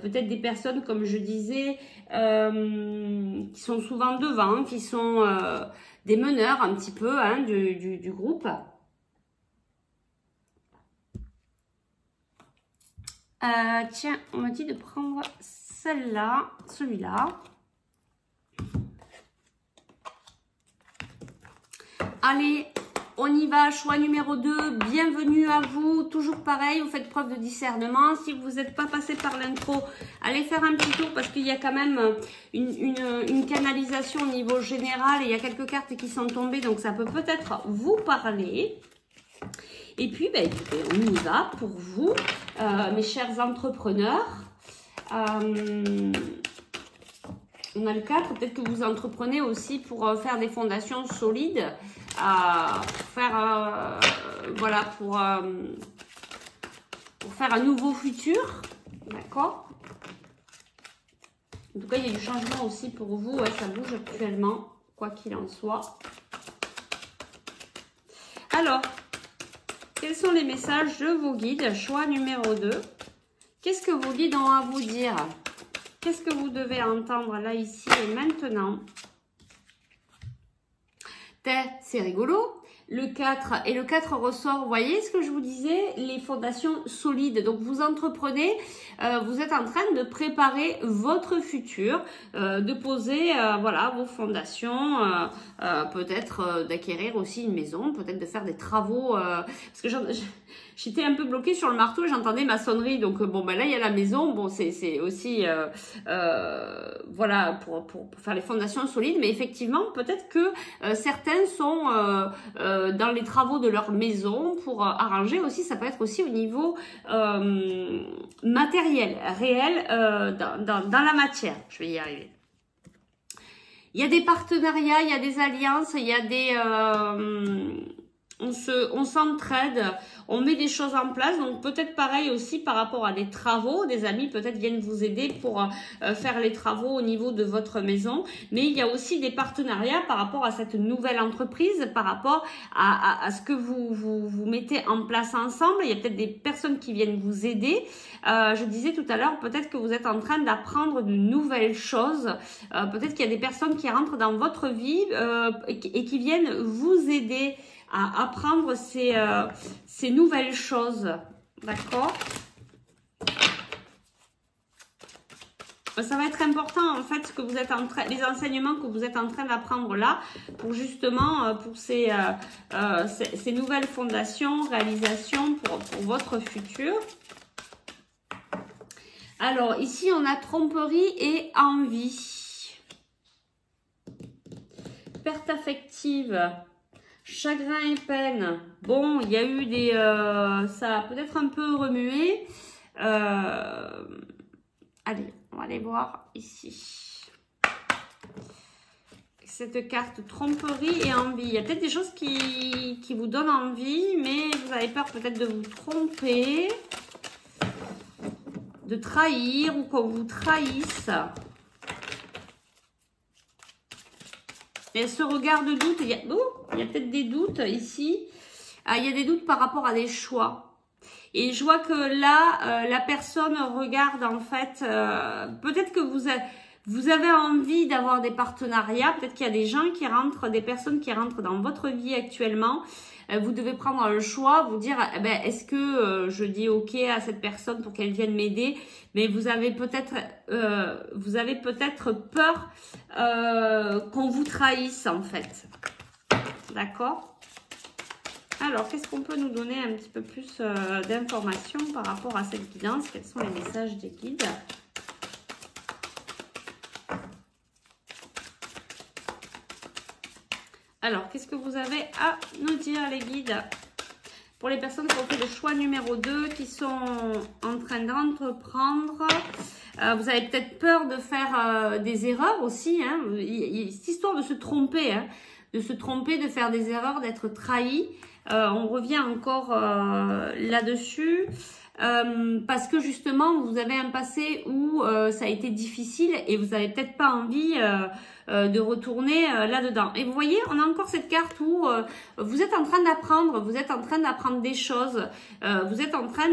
Peut-être des personnes, comme je disais, qui sont souvent devant, qui sont des meneurs un petit peu hein, du groupe. Tiens, on m'a dit de prendre celle-là, celui-là. Allez, on y va, choix numéro 2, bienvenue à vous, toujours pareil, vous faites preuve de discernement. Si vous n'êtes pas passé par l'intro, allez faire un petit tour parce qu'il y a quand même une canalisation au niveau général et il y a quelques cartes qui sont tombées, donc ça peut peut-être vous parler. Et puis, ben, écoutez, on y va pour vous, mes chers entrepreneurs. On a le 4, peut-être que vous entreprenez aussi pour faire des fondations solides, voilà, pour faire un nouveau futur, d'accord? En tout cas, il y a du changement aussi pour vous, ouais, ça bouge actuellement, quoi qu'il en soit. Alors, quels sont les messages de vos guides? Choix numéro 2. Qu'est-ce que vos guides ont à vous dire? Qu'est-ce que vous devez entendre là, ici et maintenant? C'est rigolo. Le 4 et le 4 ressort, vous voyez ce que je vous disais, les fondations solides. Donc vous entreprenez, vous êtes en train de préparer votre futur, de poser voilà vos fondations, peut-être d'acquérir aussi une maison, peut-être de faire des travaux. Parce que j'étais un peu bloquée sur le marteau, j'entendais ma sonnerie, donc bon ben là il y a la maison, bon c'est aussi voilà pour faire les fondations solides, mais effectivement peut-être que certains sont dans les travaux de leur maison pour arranger aussi, ça peut être aussi au niveau matériel, réel, dans la matière, je vais y arriver. Il y a des partenariats, il y a des alliances, il y a des... on s'entraide, on met des choses en place, donc peut-être pareil aussi par rapport à des travaux, des amis peut-être viennent vous aider pour faire les travaux au niveau de votre maison, mais il y a aussi des partenariats par rapport à cette nouvelle entreprise, par rapport à ce que vous mettez en place ensemble. Il y a peut-être des personnes qui viennent vous aider. Je disais tout à l'heure, peut-être que vous êtes en train d'apprendre de nouvelles choses, peut-être qu'il y a des personnes qui rentrent dans votre vie et qui viennent vous aider à apprendre ces nouvelles choses, d'accord? Ça va être important en fait ce que vous êtes en train, les enseignements que vous êtes en train d'apprendre là, pour justement pour ces nouvelles fondations, réalisations pour votre futur. Alors ici on a tromperie et envie, perte affective. Chagrin et peine. Bon, il y a eu des... ça a peut-être un peu remué. Allez, on va aller voir ici. Cette carte tromperie et envie. Il y a peut-être des choses qui vous donnent envie, mais vous avez peur peut-être de vous tromper, de trahir ou qu'on vous trahisse. Il y a ce regard de doute, il y a peut-être des doutes ici. Il y a des doutes par rapport à des choix. Et je vois que là, la personne regarde en fait, peut-être que vous avez envie d'avoir des partenariats, peut-être qu'il y a des gens qui rentrent, des personnes qui rentrent dans votre vie actuellement. Vous devez prendre un choix, vous dire, eh ben, est-ce que je dis ok à cette personne pour qu'elle vienne m'aider, mais vous avez peut-être peur qu'on vous trahisse en fait, d'accord? Alors, qu'est-ce qu'on peut nous donner un petit peu plus d'informations par rapport à cette guidance? Quels sont les messages des guides? Alors, qu'est-ce que vous avez à nous dire, les guides? Pour les personnes qui ont fait le choix numéro 2, qui sont en train d'entreprendre, vous avez peut-être peur de faire des erreurs aussi. Hein. Il y a cette histoire de se tromper, hein, de faire des erreurs, d'être trahi. On revient encore là-dessus. parce que justement vous avez un passé où ça a été difficile et vous n'avez peut-être pas envie de retourner là-dedans. Et vous voyez, on a encore cette carte où vous êtes en train d'apprendre, vous êtes en train d'apprendre des choses, vous êtes en train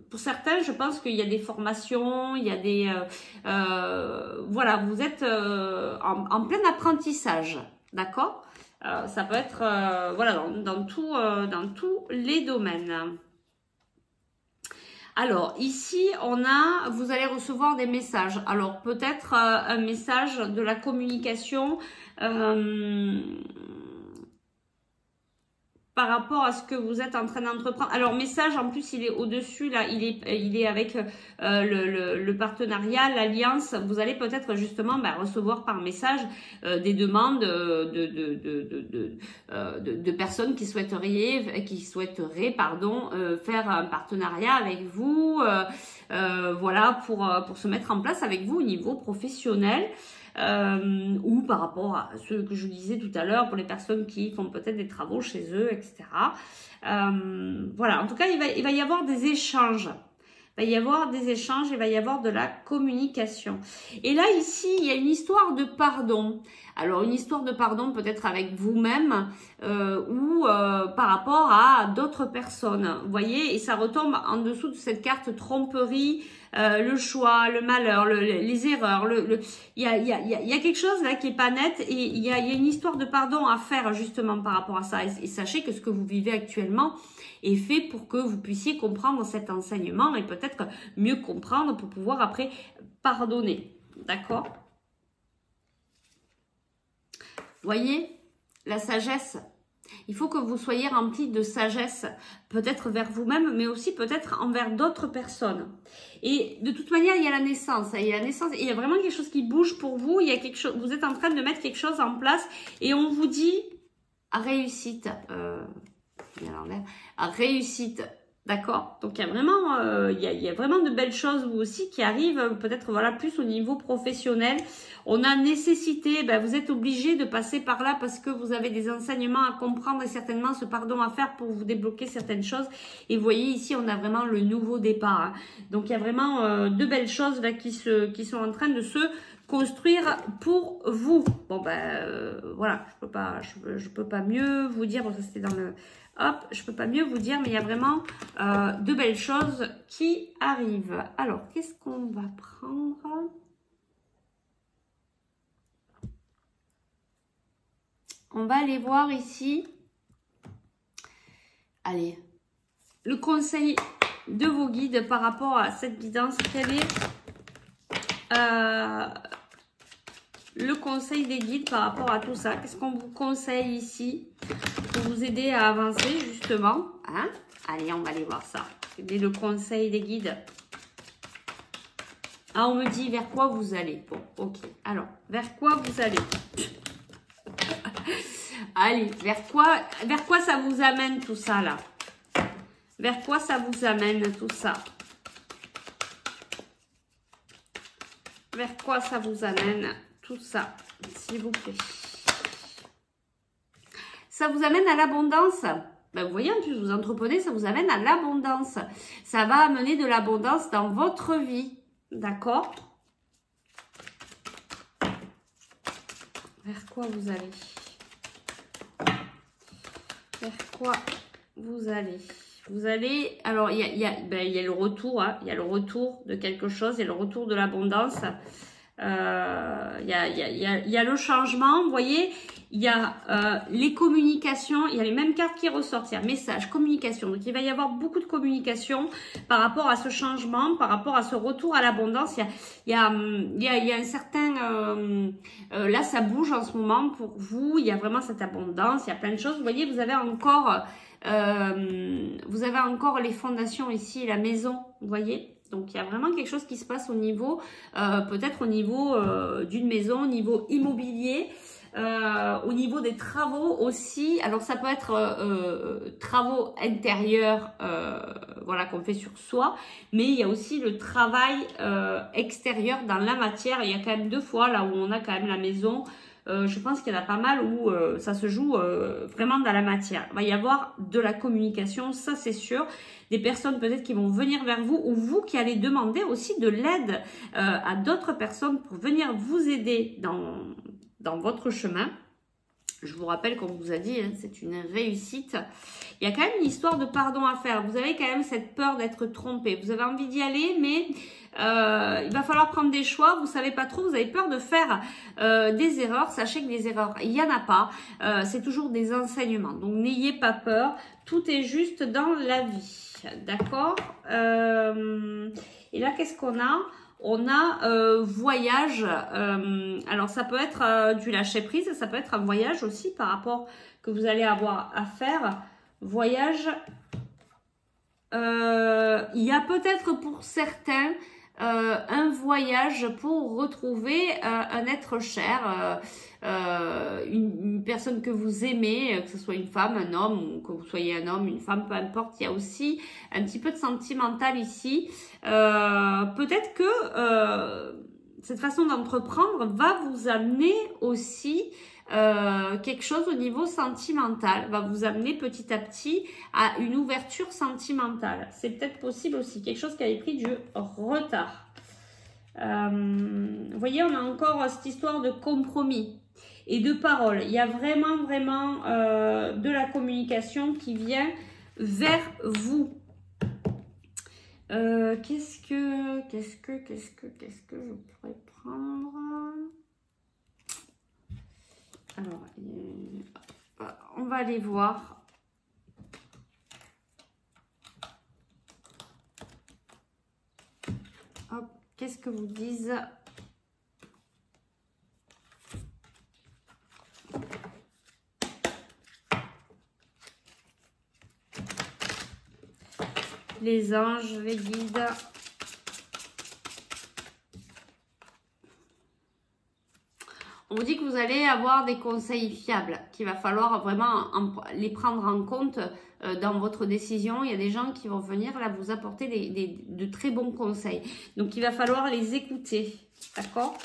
pour certains, je pense qu'il y a des formations, il y a des voilà, vous êtes en plein apprentissage, d'accord? Ça peut être voilà dans tous les domaines. Alors ici vous allez recevoir des messages. Alors peut-être un message de la communication par rapport à ce que vous êtes en train d'entreprendre. Alors message en plus il est au-dessus là, il est avec le partenariat, l'alliance. Vous allez peut-être justement recevoir par message des demandes de personnes qui souhaiteraient faire un partenariat avec vous, voilà pour se mettre en place avec vous au niveau professionnel. Ou par rapport à ce que je disais tout à l'heure pour les personnes qui font peut-être des travaux chez eux, etc. Voilà, en tout cas, il va y avoir des échanges. Il va y avoir des échanges, il va y avoir de la communication. Et là, ici, il y a une histoire de pardon. Alors, une histoire de pardon peut-être avec vous-même ou par rapport à d'autres personnes. Vous voyez, et ça retombe en dessous de cette carte tromperie, le choix, le malheur, les erreurs. Il y a quelque chose là qui est pas net et il y a une histoire de pardon à faire justement par rapport à ça. Et sachez que ce que vous vivez actuellement est fait pour que vous puissiez comprendre cet enseignement et peut-être mieux comprendre pour pouvoir après pardonner. D'accord ? Voyez, la sagesse, il faut que vous soyez rempli de sagesse, peut-être vers vous-même, mais aussi peut-être envers d'autres personnes. Et de toute manière, il y a la naissance, il y a vraiment quelque chose qui bouge pour vous, il y a quelque chose, vous êtes en train de mettre quelque chose en place et on vous dit réussite, réussite. D'accord, donc il y a vraiment, vraiment de belles choses vous aussi qui arrivent peut-être voilà plus au niveau professionnel. On a nécessité, vous êtes obligé de passer par là parce que vous avez des enseignements à comprendre et certainement ce pardon à faire pour vous débloquer certaines choses. Et vous voyez ici, on a vraiment le nouveau départ. Hein. Donc il y a vraiment de belles choses là qui sont en train de se construire pour vous. Bon voilà, je peux pas mieux vous dire. Bon, ça c'était dans le hop, je peux pas mieux vous dire, mais il y a vraiment de belles choses qui arrivent. Alors, qu'est-ce qu'on va prendre? On va aller voir ici. Allez, le conseil de vos guides par rapport à cette guidance. Quel est le conseil des guides par rapport à tout ça? Qu'est-ce qu'on vous conseille ici pour vous aider à avancer justement, hein? Allez, on va aller voir ça. Quel est le conseil des guides? Ah, on me dit vers quoi vous allez. Bon, ok. Alors, vers quoi vous allez? Allez, vers quoi ça vous amène tout ça là? Vers quoi ça vous amène tout ça? Vers quoi ça vous amène tout ça, s'il vous plaît? Ça vous amène à l'abondance. Vous voyez, en plus, vous entreprenez, ça vous amène à l'abondance. Ça va amener de l'abondance dans votre vie. D'accord? Vers quoi vous allez? Vers quoi vous allez? Vous allez... Alors, il y a le retour. Hein, il y a le retour de quelque chose. Il y a le retour de l'abondance. Il y a le changement. Vous voyez, il y a les communications. Il y a les mêmes cartes qui ressortent. Il y a message, communication. Donc, il va y avoir beaucoup de communication par rapport à ce changement, par rapport à ce retour à l'abondance. Il y a un certain... là, ça bouge en ce moment pour vous. Il y a vraiment cette abondance. Il y a plein de choses. Vous voyez, vous avez encore les fondations ici, la maison. Vous voyez ? Donc, il y a vraiment quelque chose qui se passe au niveau, peut-être au niveau d'une maison, au niveau immobilier, au niveau des travaux aussi. Alors, ça peut être travaux intérieurs, voilà, qu'on fait sur soi, mais il y a aussi le travail extérieur dans la matière. Il y a quand même deux fois là où on a quand même la maison. je pense qu'il y en a pas mal où ça se joue vraiment dans la matière. Il va y avoir de la communication, ça c'est sûr. Des personnes peut-être qui vont venir vers vous ou vous qui allez demander aussi de l'aide à d'autres personnes pour venir vous aider dans votre chemin. Je vous rappelle, comme on vous a dit, hein, c'est une réussite. Il y a quand même une histoire de pardon à faire. Vous avez quand même cette peur d'être trompé. Vous avez envie d'y aller, mais il va falloir prendre des choix. Vous savez pas trop, vous avez peur de faire des erreurs. Sachez que des erreurs, il n'y en a pas. C'est toujours des enseignements. Donc, n'ayez pas peur. Tout est juste dans la vie. D'accord. Et là, qu'est-ce qu'on a ? On a voyage, alors ça peut être du lâcher prise, ça peut être un voyage aussi par rapport que vous allez avoir à faire. Voyage, il y a peut-être pour certains un voyage pour retrouver un être cher, une personne que vous aimez, que ce soit une femme, un homme, ou que vous soyez un homme, une femme, peu importe. Il y a aussi un petit peu de sentimental ici. Peut-être que cette façon d'entreprendre va vous amener aussi quelque chose au niveau sentimental, va vous amener petit à petit à une ouverture sentimentale. C'est peut-être possible aussi, quelque chose qui avait pris du retard. Vous voyez, on a encore cette histoire de compromis et de parole. Il y a vraiment de la communication qui vient vers vous. Qu'est-ce que je pourrais prendre? Alors, on va aller voir. Hop, qu'est-ce que vous disent? Les anges, les guides. On vous dit que vous allez avoir des conseils fiables, qu'il va falloir vraiment les prendre en compte dans votre décision. Il y a des gens qui vont venir là vous apporter de très bons conseils. Donc, il va falloir les écouter. D'accord ?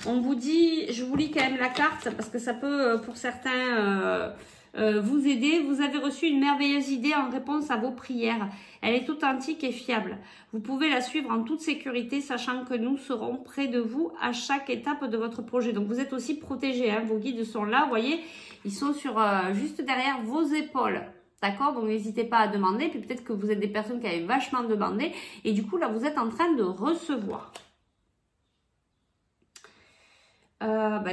On vous dit, je vous lis quand même la carte parce que ça peut pour certains vous aider. Vous avez reçu une merveilleuse idée en réponse à vos prières. Elle est authentique et fiable. Vous pouvez la suivre en toute sécurité, sachant que nous serons près de vous à chaque étape de votre projet. Donc, vous êtes aussi protégés. Hein. Vos guides sont là, vous voyez, ils sont juste derrière vos épaules. D'accord? Donc, n'hésitez pas à demander. Puis, peut-être que vous êtes des personnes qui avaient vachement demandé. Et du coup, là, vous êtes en train de recevoir.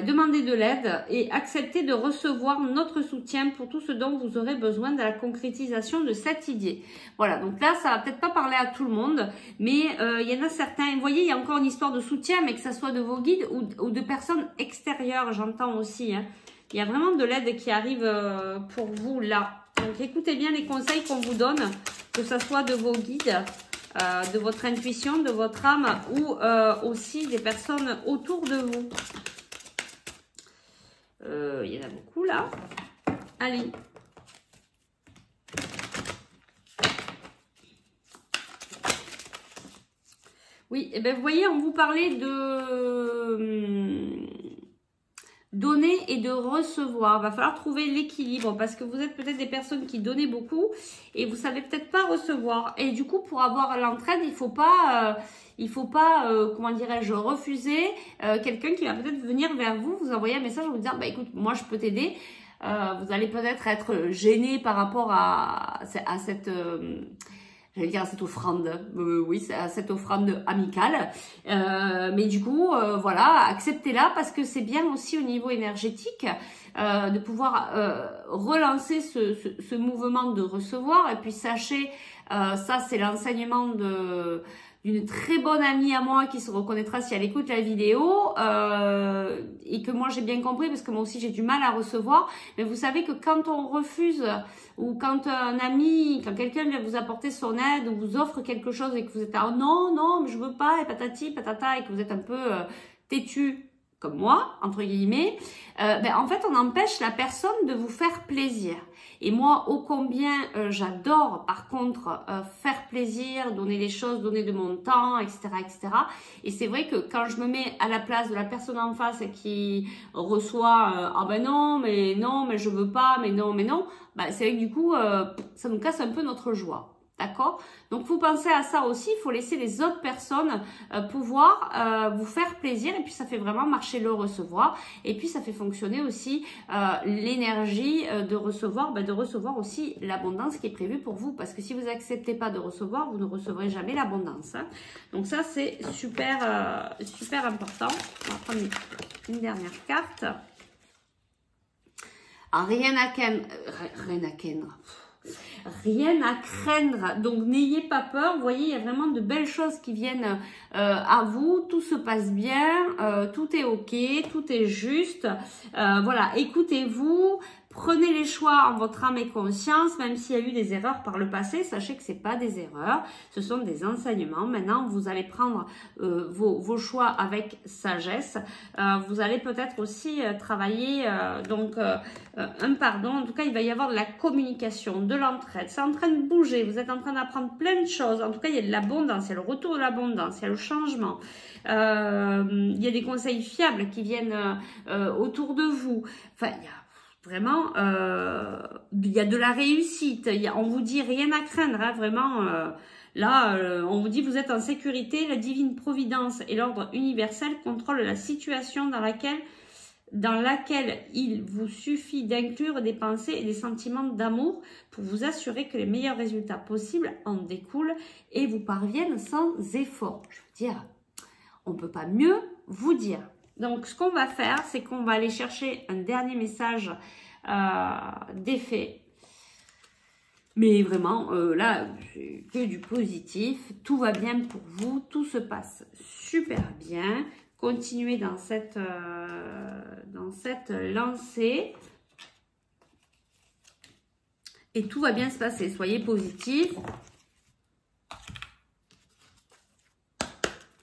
Demandez de l'aide et acceptez de recevoir notre soutien pour tout ce dont vous aurez besoin de la concrétisation de cette idée. Voilà, donc là, ça va peut-être pas parler à tout le monde, mais il y en a certains, vous voyez, il y a encore une histoire de soutien, mais que ça soit de vos guides ou de personnes extérieures, j'entends aussi. Hein. Il y a vraiment de l'aide qui arrive pour vous là. Donc, écoutez bien les conseils qu'on vous donne, que ce soit de vos guides, de votre intuition, de votre âme ou aussi des personnes autour de vous. Il y en a beaucoup là. Allez. Oui, et bien vous voyez, on vous parlait de donner et de recevoir. Il va falloir trouver l'équilibre parce que vous êtes peut-être des personnes qui donnent beaucoup et vous savez peut-être pas recevoir. Et du coup, pour avoir l'entraide, il faut pas comment dirais-je, refuser quelqu'un qui va peut-être venir vers vous, vous envoyer un message en vous disant, bah écoute, moi je peux t'aider. Vous allez peut-être être gêné par rapport à cette j'allais dire à cette offrande, oui, à cette offrande amicale. Mais du coup, voilà, acceptez-la parce que c'est bien aussi au niveau énergétique de pouvoir relancer ce mouvement de recevoir. Et puis sachez, ça c'est l'enseignement d'une très bonne amie à moi qui se reconnaîtra si elle écoute la vidéo et que moi j'ai bien compris parce que moi aussi j'ai du mal à recevoir. Mais vous savez que quand on refuse ou quand un ami, quand quelqu'un vient vous apporter son aide ou vous offre quelque chose et que vous êtes là, oh non, non, mais je veux pas, et patati, patata, et que vous êtes un peu têtu comme moi, entre guillemets, en fait, on empêche la personne de vous faire plaisir. Et moi, ô combien j'adore, par contre, faire plaisir, donner des choses, donner de mon temps, etc., etc. Et c'est vrai que quand je me mets à la place de la personne en face qui reçoit ah ben non, mais je veux pas, mais non, bah, c'est vrai que du coup, ça nous casse un peu notre joie. D'accord? Donc, vous pensez à ça aussi. Il faut laisser les autres personnes pouvoir vous faire plaisir. Et puis, ça fait vraiment marcher le recevoir. Et puis, ça fait fonctionner aussi l'énergie de recevoir aussi l'abondance qui est prévue pour vous. Parce que si vous n'acceptez pas de recevoir, vous ne recevrez jamais l'abondance. Hein. Donc, ça, c'est super, super important. On va prendre une dernière carte. Alors, rien à craindre, donc n'ayez pas peur. Vous voyez, il y a vraiment de belles choses qui viennent à vous, tout se passe bien, tout est ok, tout est juste, voilà, écoutez-vous, prenez les choix en votre âme et conscience, même s'il y a eu des erreurs par le passé, sachez que c'est pas des erreurs, ce sont des enseignements. Maintenant, vous allez prendre vos choix avec sagesse. Vous allez peut-être aussi travailler un pardon. En tout cas, il va y avoir de la communication, de l'entraide. C'est en train de bouger. Vous êtes en train d'apprendre plein de choses. En tout cas, il y a de l'abondance, il y a le retour de l'abondance, il y a le changement. Il y a des conseils fiables qui viennent autour de vous. Enfin, il y a vraiment, il y a de la réussite. On vous dit rien à craindre, hein, vraiment. Là, on vous dit vous êtes en sécurité. La divine providence et l'ordre universel contrôlent la situation dans laquelle il vous suffit d'inclure des pensées et des sentiments d'amour pour vous assurer que les meilleurs résultats possibles en découlent et vous parviennent sans effort. Je veux dire, on ne peut pas mieux vous dire. Donc, ce qu'on va faire, c'est qu'on va aller chercher un dernier message d'effet. Mais vraiment, là, c'est que du positif. Tout va bien pour vous. Tout se passe super bien. Continuez dans cette lancée. Et tout va bien se passer. Soyez positifs.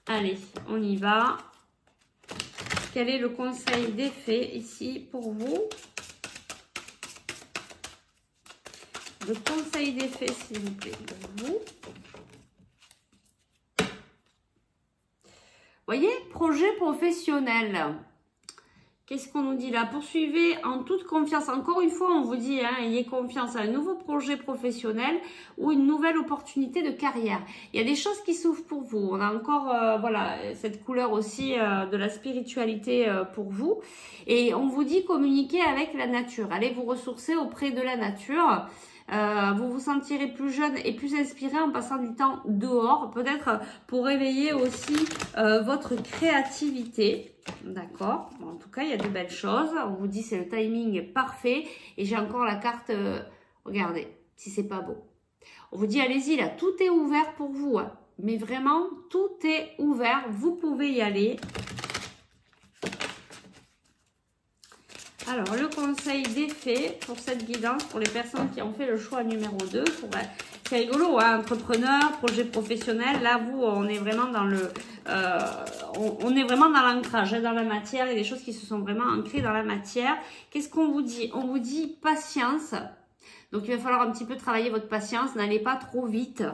Allez, on y va. Quel est le conseil d'effet ici pour vous? Le conseil d'effet, s'il vous plaît, pour vous. Voyez, projet professionnel. Qu'est-ce qu'on nous dit là? Poursuivez en toute confiance. Encore une fois, on vous dit, hein, ayez confiance à un nouveau projet professionnel ou une nouvelle opportunité de carrière. Il y a des choses qui s'ouvrent pour vous. On a encore voilà, cette couleur aussi de la spiritualité pour vous. Et on vous dit communiquer avec la nature. Allez vous ressourcer auprès de la nature. Vous vous sentirez plus jeune et plus inspiré en passant du temps dehors, peut-être pour réveiller aussi votre créativité. D'accord, bon, en tout cas, il y a de belles choses. On vous dit c'est le timing parfait. Et j'ai encore la carte, regardez, si c'est pas beau. On vous dit allez-y, là, tout est ouvert pour vous. Hein. Mais vraiment, tout est ouvert. Vous pouvez y aller. Alors, le conseil d'effet pour cette guidance, pour les personnes qui ont fait le choix numéro 2, c'est rigolo, hein, entrepreneur, projet professionnel, là, vous, on est vraiment dans le, on est vraiment dans l'ancrage, hein, dans la matière, il y a des choses qui se sont vraiment ancrées dans la matière. Qu'est-ce qu'on vous dit? On vous dit patience, donc il va falloir un petit peu travailler votre patience, n'allez pas trop vite.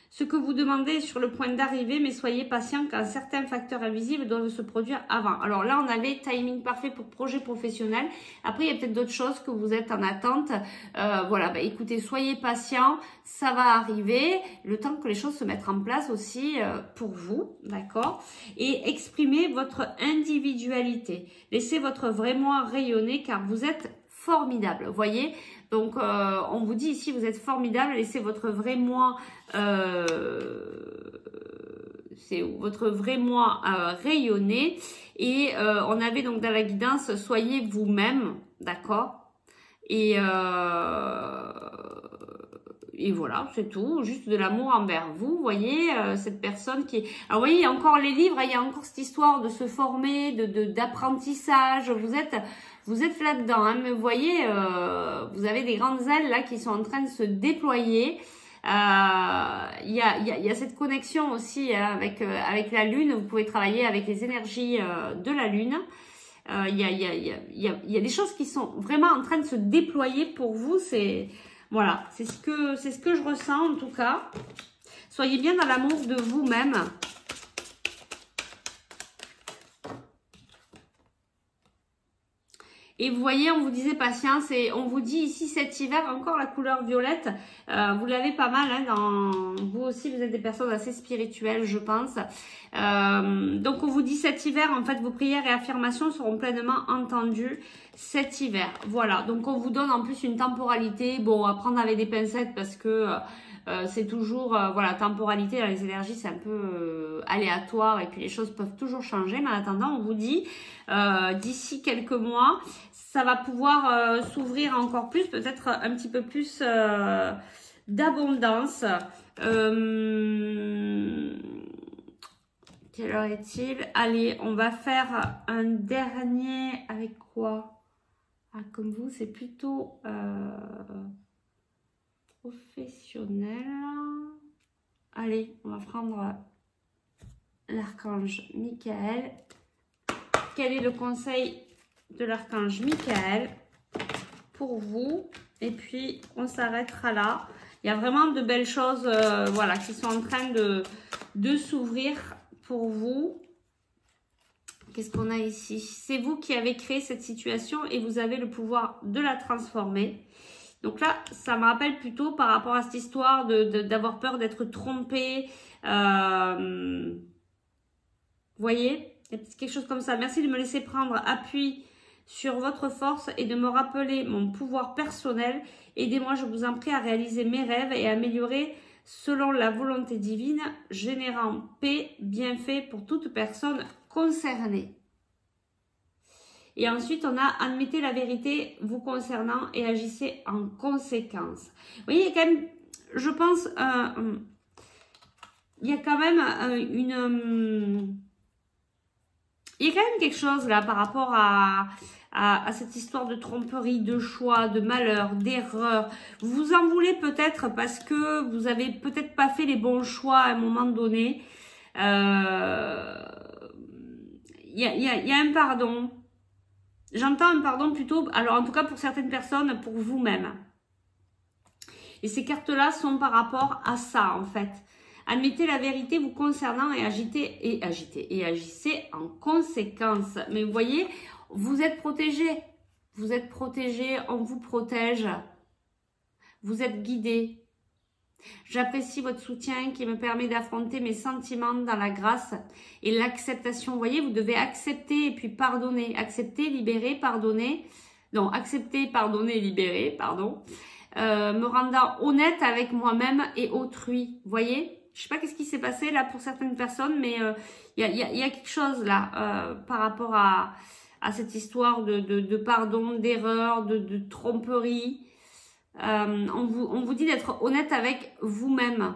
Ce que vous demandez est sur le point d'arriver, mais soyez patient car certains facteurs invisibles doivent se produire avant. Alors là, on avait timing parfait pour projet professionnel. Après, il y a peut-être d'autres choses que vous êtes en attente. Voilà, bah, écoutez, soyez patient, ça va arriver. Le temps que les choses se mettent en place aussi pour vous, d'accord? Et exprimez votre individualité. Laissez votre vrai moi rayonner car vous êtes formidable, vous voyez. Donc, on vous dit ici, vous êtes formidable, laissez votre vrai moi, c'est votre vrai moi rayonner. Et on avait donc dans la guidance, soyez vous-même, d'accord? Et voilà, c'est tout, juste de l'amour envers vous, vous voyez, cette personne qui est... Alors, vous voyez, il y a encore les livres, il y a encore cette histoire de se former, d'apprentissage, vous êtes là-dedans, hein, mais vous voyez, vous avez des grandes ailes là qui sont en train de se déployer. Il y a cette connexion aussi avec la Lune, vous pouvez travailler avec les énergies de la Lune. Il y a des choses qui sont vraiment en train de se déployer pour vous. Voilà, c'est ce que je ressens en tout cas. Soyez bien dans l'amour de vous-même. Et vous voyez, on vous disait patience et on vous dit ici cet hiver, encore la couleur violette, vous l'avez pas mal, hein, vous aussi vous êtes des personnes assez spirituelles je pense. Donc on vous dit cet hiver, en fait vos prières et affirmations seront pleinement entendues cet hiver. Voilà, donc on vous donne en plus une temporalité, bon à prendre avec des pincettes parce que c'est toujours, voilà, temporalité dans les énergies c'est un peu aléatoire et puis les choses peuvent toujours changer, mais en attendant on vous dit d'ici quelques mois, ça va pouvoir s'ouvrir encore plus, peut-être un petit peu plus d'abondance. Quelle heure est-il? Allez, on va faire un dernier avec quoi? Ah, comme vous, c'est plutôt professionnel. Allez, on va prendre l'archange Michael. Quel est le conseil de l'archange Michael pour vous? Et puis, on s'arrêtera là. Il y a vraiment de belles choses voilà, qui sont en train de s'ouvrir pour vous. Qu'est-ce qu'on a ici? C'est vous qui avez créé cette situation et vous avez le pouvoir de la transformer. Donc là, ça me rappelle plutôt par rapport à cette histoire d'avoir peur d'être trompé. Vous voyez? Il y a quelque chose comme ça. Merci de me laisser prendre appui sur votre force et de me rappeler mon pouvoir personnel. Aidez-moi, je vous en prie, à réaliser mes rêves et à améliorer selon la volonté divine, générant paix, bienfait pour toute personne concernée. Et ensuite, on a admettez la vérité vous concernant et agissez en conséquence. Vous voyez, il y a quand même, je pense, il y a quand même il y a quand même quelque chose là par rapport à cette histoire de tromperie, de choix, de malheur, d'erreur. Vous vous en voulez peut-être parce que vous avez peut-être pas fait les bons choix à un moment donné. Il y a un pardon. J'entends un pardon plutôt, alors en tout cas pour certaines personnes, pour vous-même. Et ces cartes-là sont par rapport à ça en fait. Admettez la vérité vous concernant et agissez en conséquence. Mais vous voyez, vous êtes protégé. Vous êtes protégé, on vous protège. Vous êtes guidé. J'apprécie votre soutien qui me permet d'affronter mes sentiments dans la grâce et l'acceptation. Vous voyez, vous devez accepter et puis pardonner. Accepter, libérer, pardonner. Non, accepter, pardonner, libérer, pardon. Me rendant honnête avec moi-même et autrui. Vous voyez? Je sais pas qu'est-ce qui s'est passé là pour certaines personnes, mais il y a quelque chose là par rapport à cette histoire de pardon, d'erreur, de tromperie. On vous dit d'être honnête avec vous-même.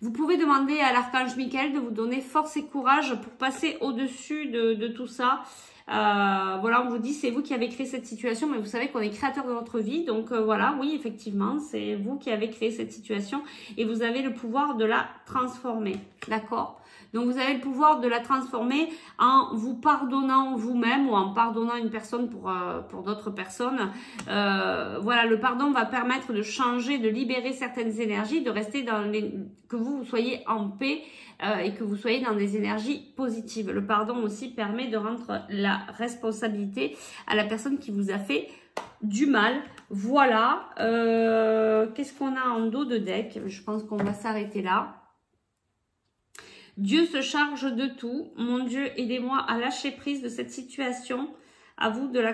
Vous pouvez demander à l'archange Michael de vous donner force et courage pour passer au-dessus de tout ça. Voilà, on vous dit c'est vous qui avez créé cette situation, mais vous savez qu'on est créateur de votre vie, donc voilà, oui, effectivement, c'est vous qui avez créé cette situation et vous avez le pouvoir de la transformer, d'accord? Donc vous avez le pouvoir de la transformer en vous pardonnant vous-même ou en pardonnant une personne pour d'autres personnes. Voilà, le pardon va permettre de changer, de libérer certaines énergies, de rester que vous soyez en paix et que vous soyez dans des énergies positives. Le pardon aussi permet de rendre la responsabilité à la personne qui vous a fait du mal. Voilà. Qu'est-ce qu'on a en dos de deck? Je pense qu'on va s'arrêter là. Dieu se charge de tout. Mon Dieu, aidez-moi à lâcher prise de cette situation. À vous la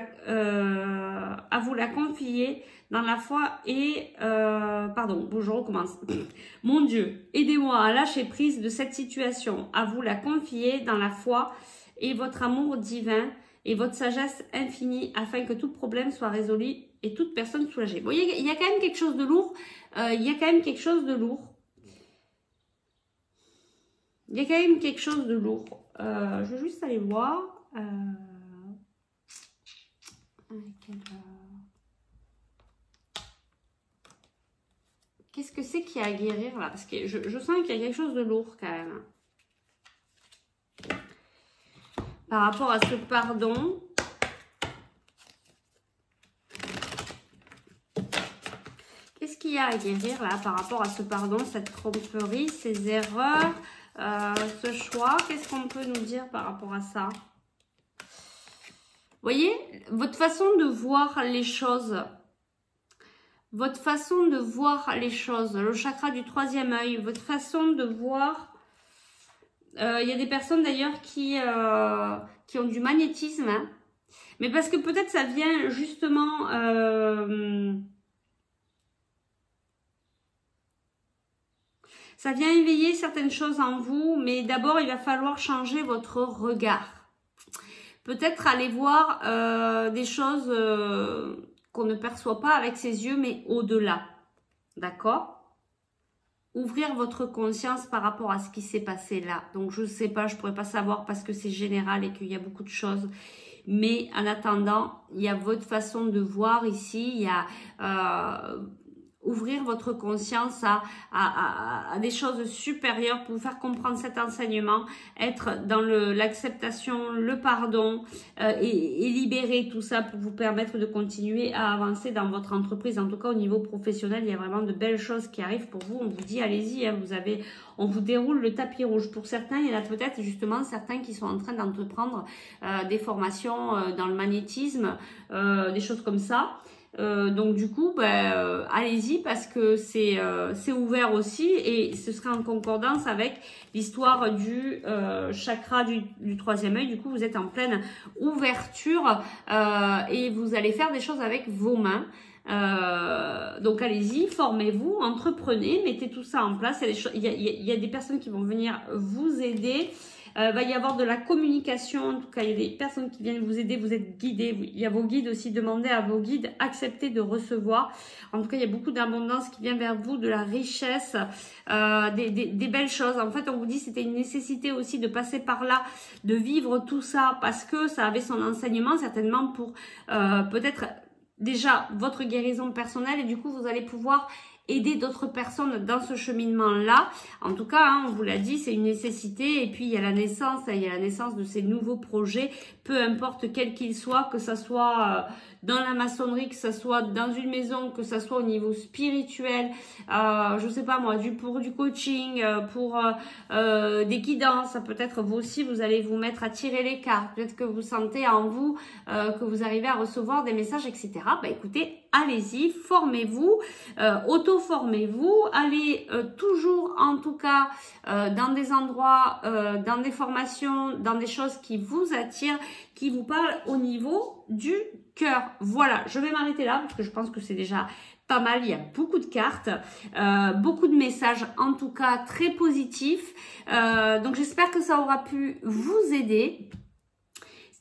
confier dans la foi et... pardon, bon, je recommence. Mon Dieu, aidez-moi à lâcher prise de cette situation. À vous la confier dans la foi et votre amour divin et votre sagesse infinie afin que tout problème soit résolu et toute personne soulagée. Bon, il y a quand même quelque chose de lourd. Il y a quand même quelque chose de lourd. Il y a quand même quelque chose de lourd. Je vais juste aller voir. Qu'est-ce que c'est qu'il y a à guérir là? Parce que je sens qu'il y a quelque chose de lourd quand même. par rapport à ce pardon. Qu'est-ce qu'il y a à guérir là par rapport à ce pardon, cette tromperie, ces erreurs, ce choix? Qu'est-ce qu'on peut nous dire par rapport à ça? Vous voyez, votre façon de voir les choses, le chakra du troisième œil, votre façon de voir. Il y a des personnes d'ailleurs qui ont du magnétisme, hein, mais parce que peut-être ça vient justement... ça vient éveiller certaines choses en vous, mais d'abord il va falloir changer votre regard. Peut-être aller voir des choses qu'on ne perçoit pas avec ses yeux, mais au-delà. D'accord? Ouvrir votre conscience par rapport à ce qui s'est passé là. Donc je ne sais pas, je ne pourrais pas savoir parce que c'est général et qu'il y a beaucoup de choses. Mais en attendant, il y a votre façon de voir ici, il y a... ouvrir votre conscience à des choses supérieures pour vous faire comprendre cet enseignement, être dans l'acceptation, le pardon et libérer tout ça pour vous permettre de continuer à avancer dans votre entreprise. En tout cas, au niveau professionnel, il y a vraiment de belles choses qui arrivent pour vous. On vous dit, allez-y, hein, on vous déroule le tapis rouge. Pour certains, il y en a peut-être justement certains qui sont en train d'entreprendre des formations dans le magnétisme, des choses comme ça. Donc du coup, allez-y parce que c'est ouvert aussi et ce sera en concordance avec l'histoire du chakra du troisième œil. Du coup, vous êtes en pleine ouverture et vous allez faire des choses avec vos mains. Donc allez-y, formez-vous, entreprenez, mettez tout ça en place. Il y a des personnes qui vont venir vous aider. Va y avoir de la communication, en tout cas il y a des personnes qui viennent vous aider, vous êtes guidés, il y a vos guides aussi, demandez à vos guides, acceptez de recevoir. En tout cas il y a beaucoup d'abondance qui vient vers vous, de la richesse, des belles choses. En fait on vous dit c'était une nécessité aussi de passer par là, de vivre tout ça parce que ça avait son enseignement certainement pour peut-être déjà votre guérison personnelle et du coup vous allez pouvoir aider d'autres personnes dans ce cheminement-là. En tout cas, hein, on vous l'a dit, c'est une nécessité. Et puis, il y a la naissance de ces nouveaux projets, peu importe quel qu'ils soient, que ça soit dans la maçonnerie, que ça soit dans une maison, que ça soit au niveau spirituel, je sais pas moi, pour du coaching, pour des guidances. Peut-être vous aussi, vous allez vous mettre à tirer les cartes. Peut-être que vous sentez en vous que vous arrivez à recevoir des messages, etc. Bah écoutez, allez-y, formez-vous, auto-formez-vous, allez toujours en tout cas dans des endroits, dans des formations, dans des choses qui vous attirent, qui vous parlent au niveau du cœur. Voilà, je vais m'arrêter là parce que je pense que c'est déjà pas mal, il y a beaucoup de cartes, beaucoup de messages en tout cas très positifs. Donc j'espère que ça aura pu vous aider.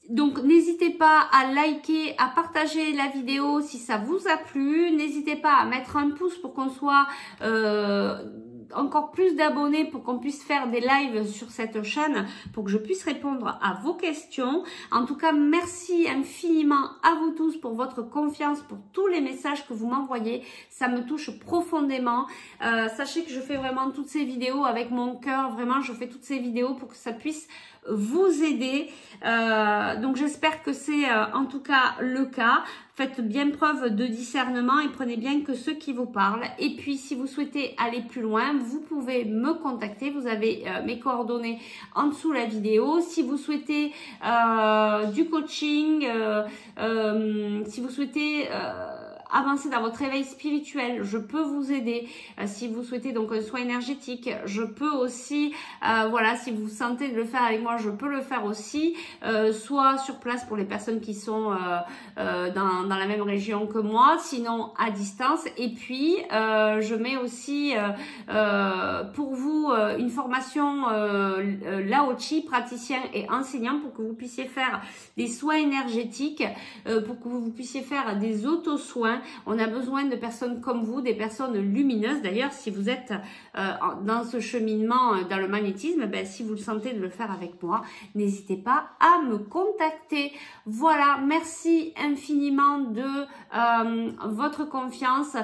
Donc, n'hésitez pas à liker, à partager la vidéo si ça vous a plu. N'hésitez pas à mettre un pouce pour qu'on soit encore plus d'abonnés, pour qu'on puisse faire des lives sur cette chaîne, pour que je puisse répondre à vos questions. En tout cas, merci infiniment à vous tous pour votre confiance, pour tous les messages que vous m'envoyez. Ça me touche profondément. Sachez que je fais vraiment toutes ces vidéos avec mon cœur. Vraiment, je fais toutes ces vidéos pour que ça puisse vous aider. Donc j'espère que c'est en tout cas le cas. Faites bien preuve de discernement et prenez bien que ce qui vous parle. Et puis si vous souhaitez aller plus loin, vous pouvez me contacter. Vous avez mes coordonnées en dessous la vidéo. Si vous souhaitez du coaching, si vous souhaitez avancer dans votre éveil spirituel, je peux vous aider. Si vous souhaitez donc un soin énergétique, je peux aussi, voilà, si vous sentez de le faire avec moi, je peux le faire aussi, soit sur place pour les personnes qui sont dans la même région que moi, sinon à distance. Et puis, je mets aussi pour vous une formation Lao Chi, praticien et enseignant, pour que vous puissiez faire des soins énergétiques, pour que vous puissiez faire des auto-soins. besoin. On a besoin de personnes comme vous, des personnes lumineuses. D'ailleurs, si vous êtes dans ce cheminement, dans le magnétisme, ben, si vous le sentez de le faire avec moi, n'hésitez pas à me contacter. Voilà, merci infiniment de votre confiance,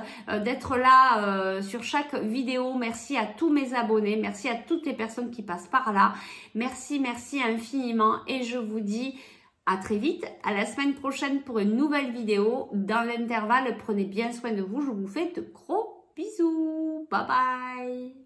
d'être là sur chaque vidéo. Merci à tous mes abonnés, merci à toutes les personnes qui passent par là. Merci, merci infiniment et je vous dis à très vite, à la semaine prochaine pour une nouvelle vidéo. Dans l'intervalle, prenez bien soin de vous. Je vous fais de gros bisous. Bye bye.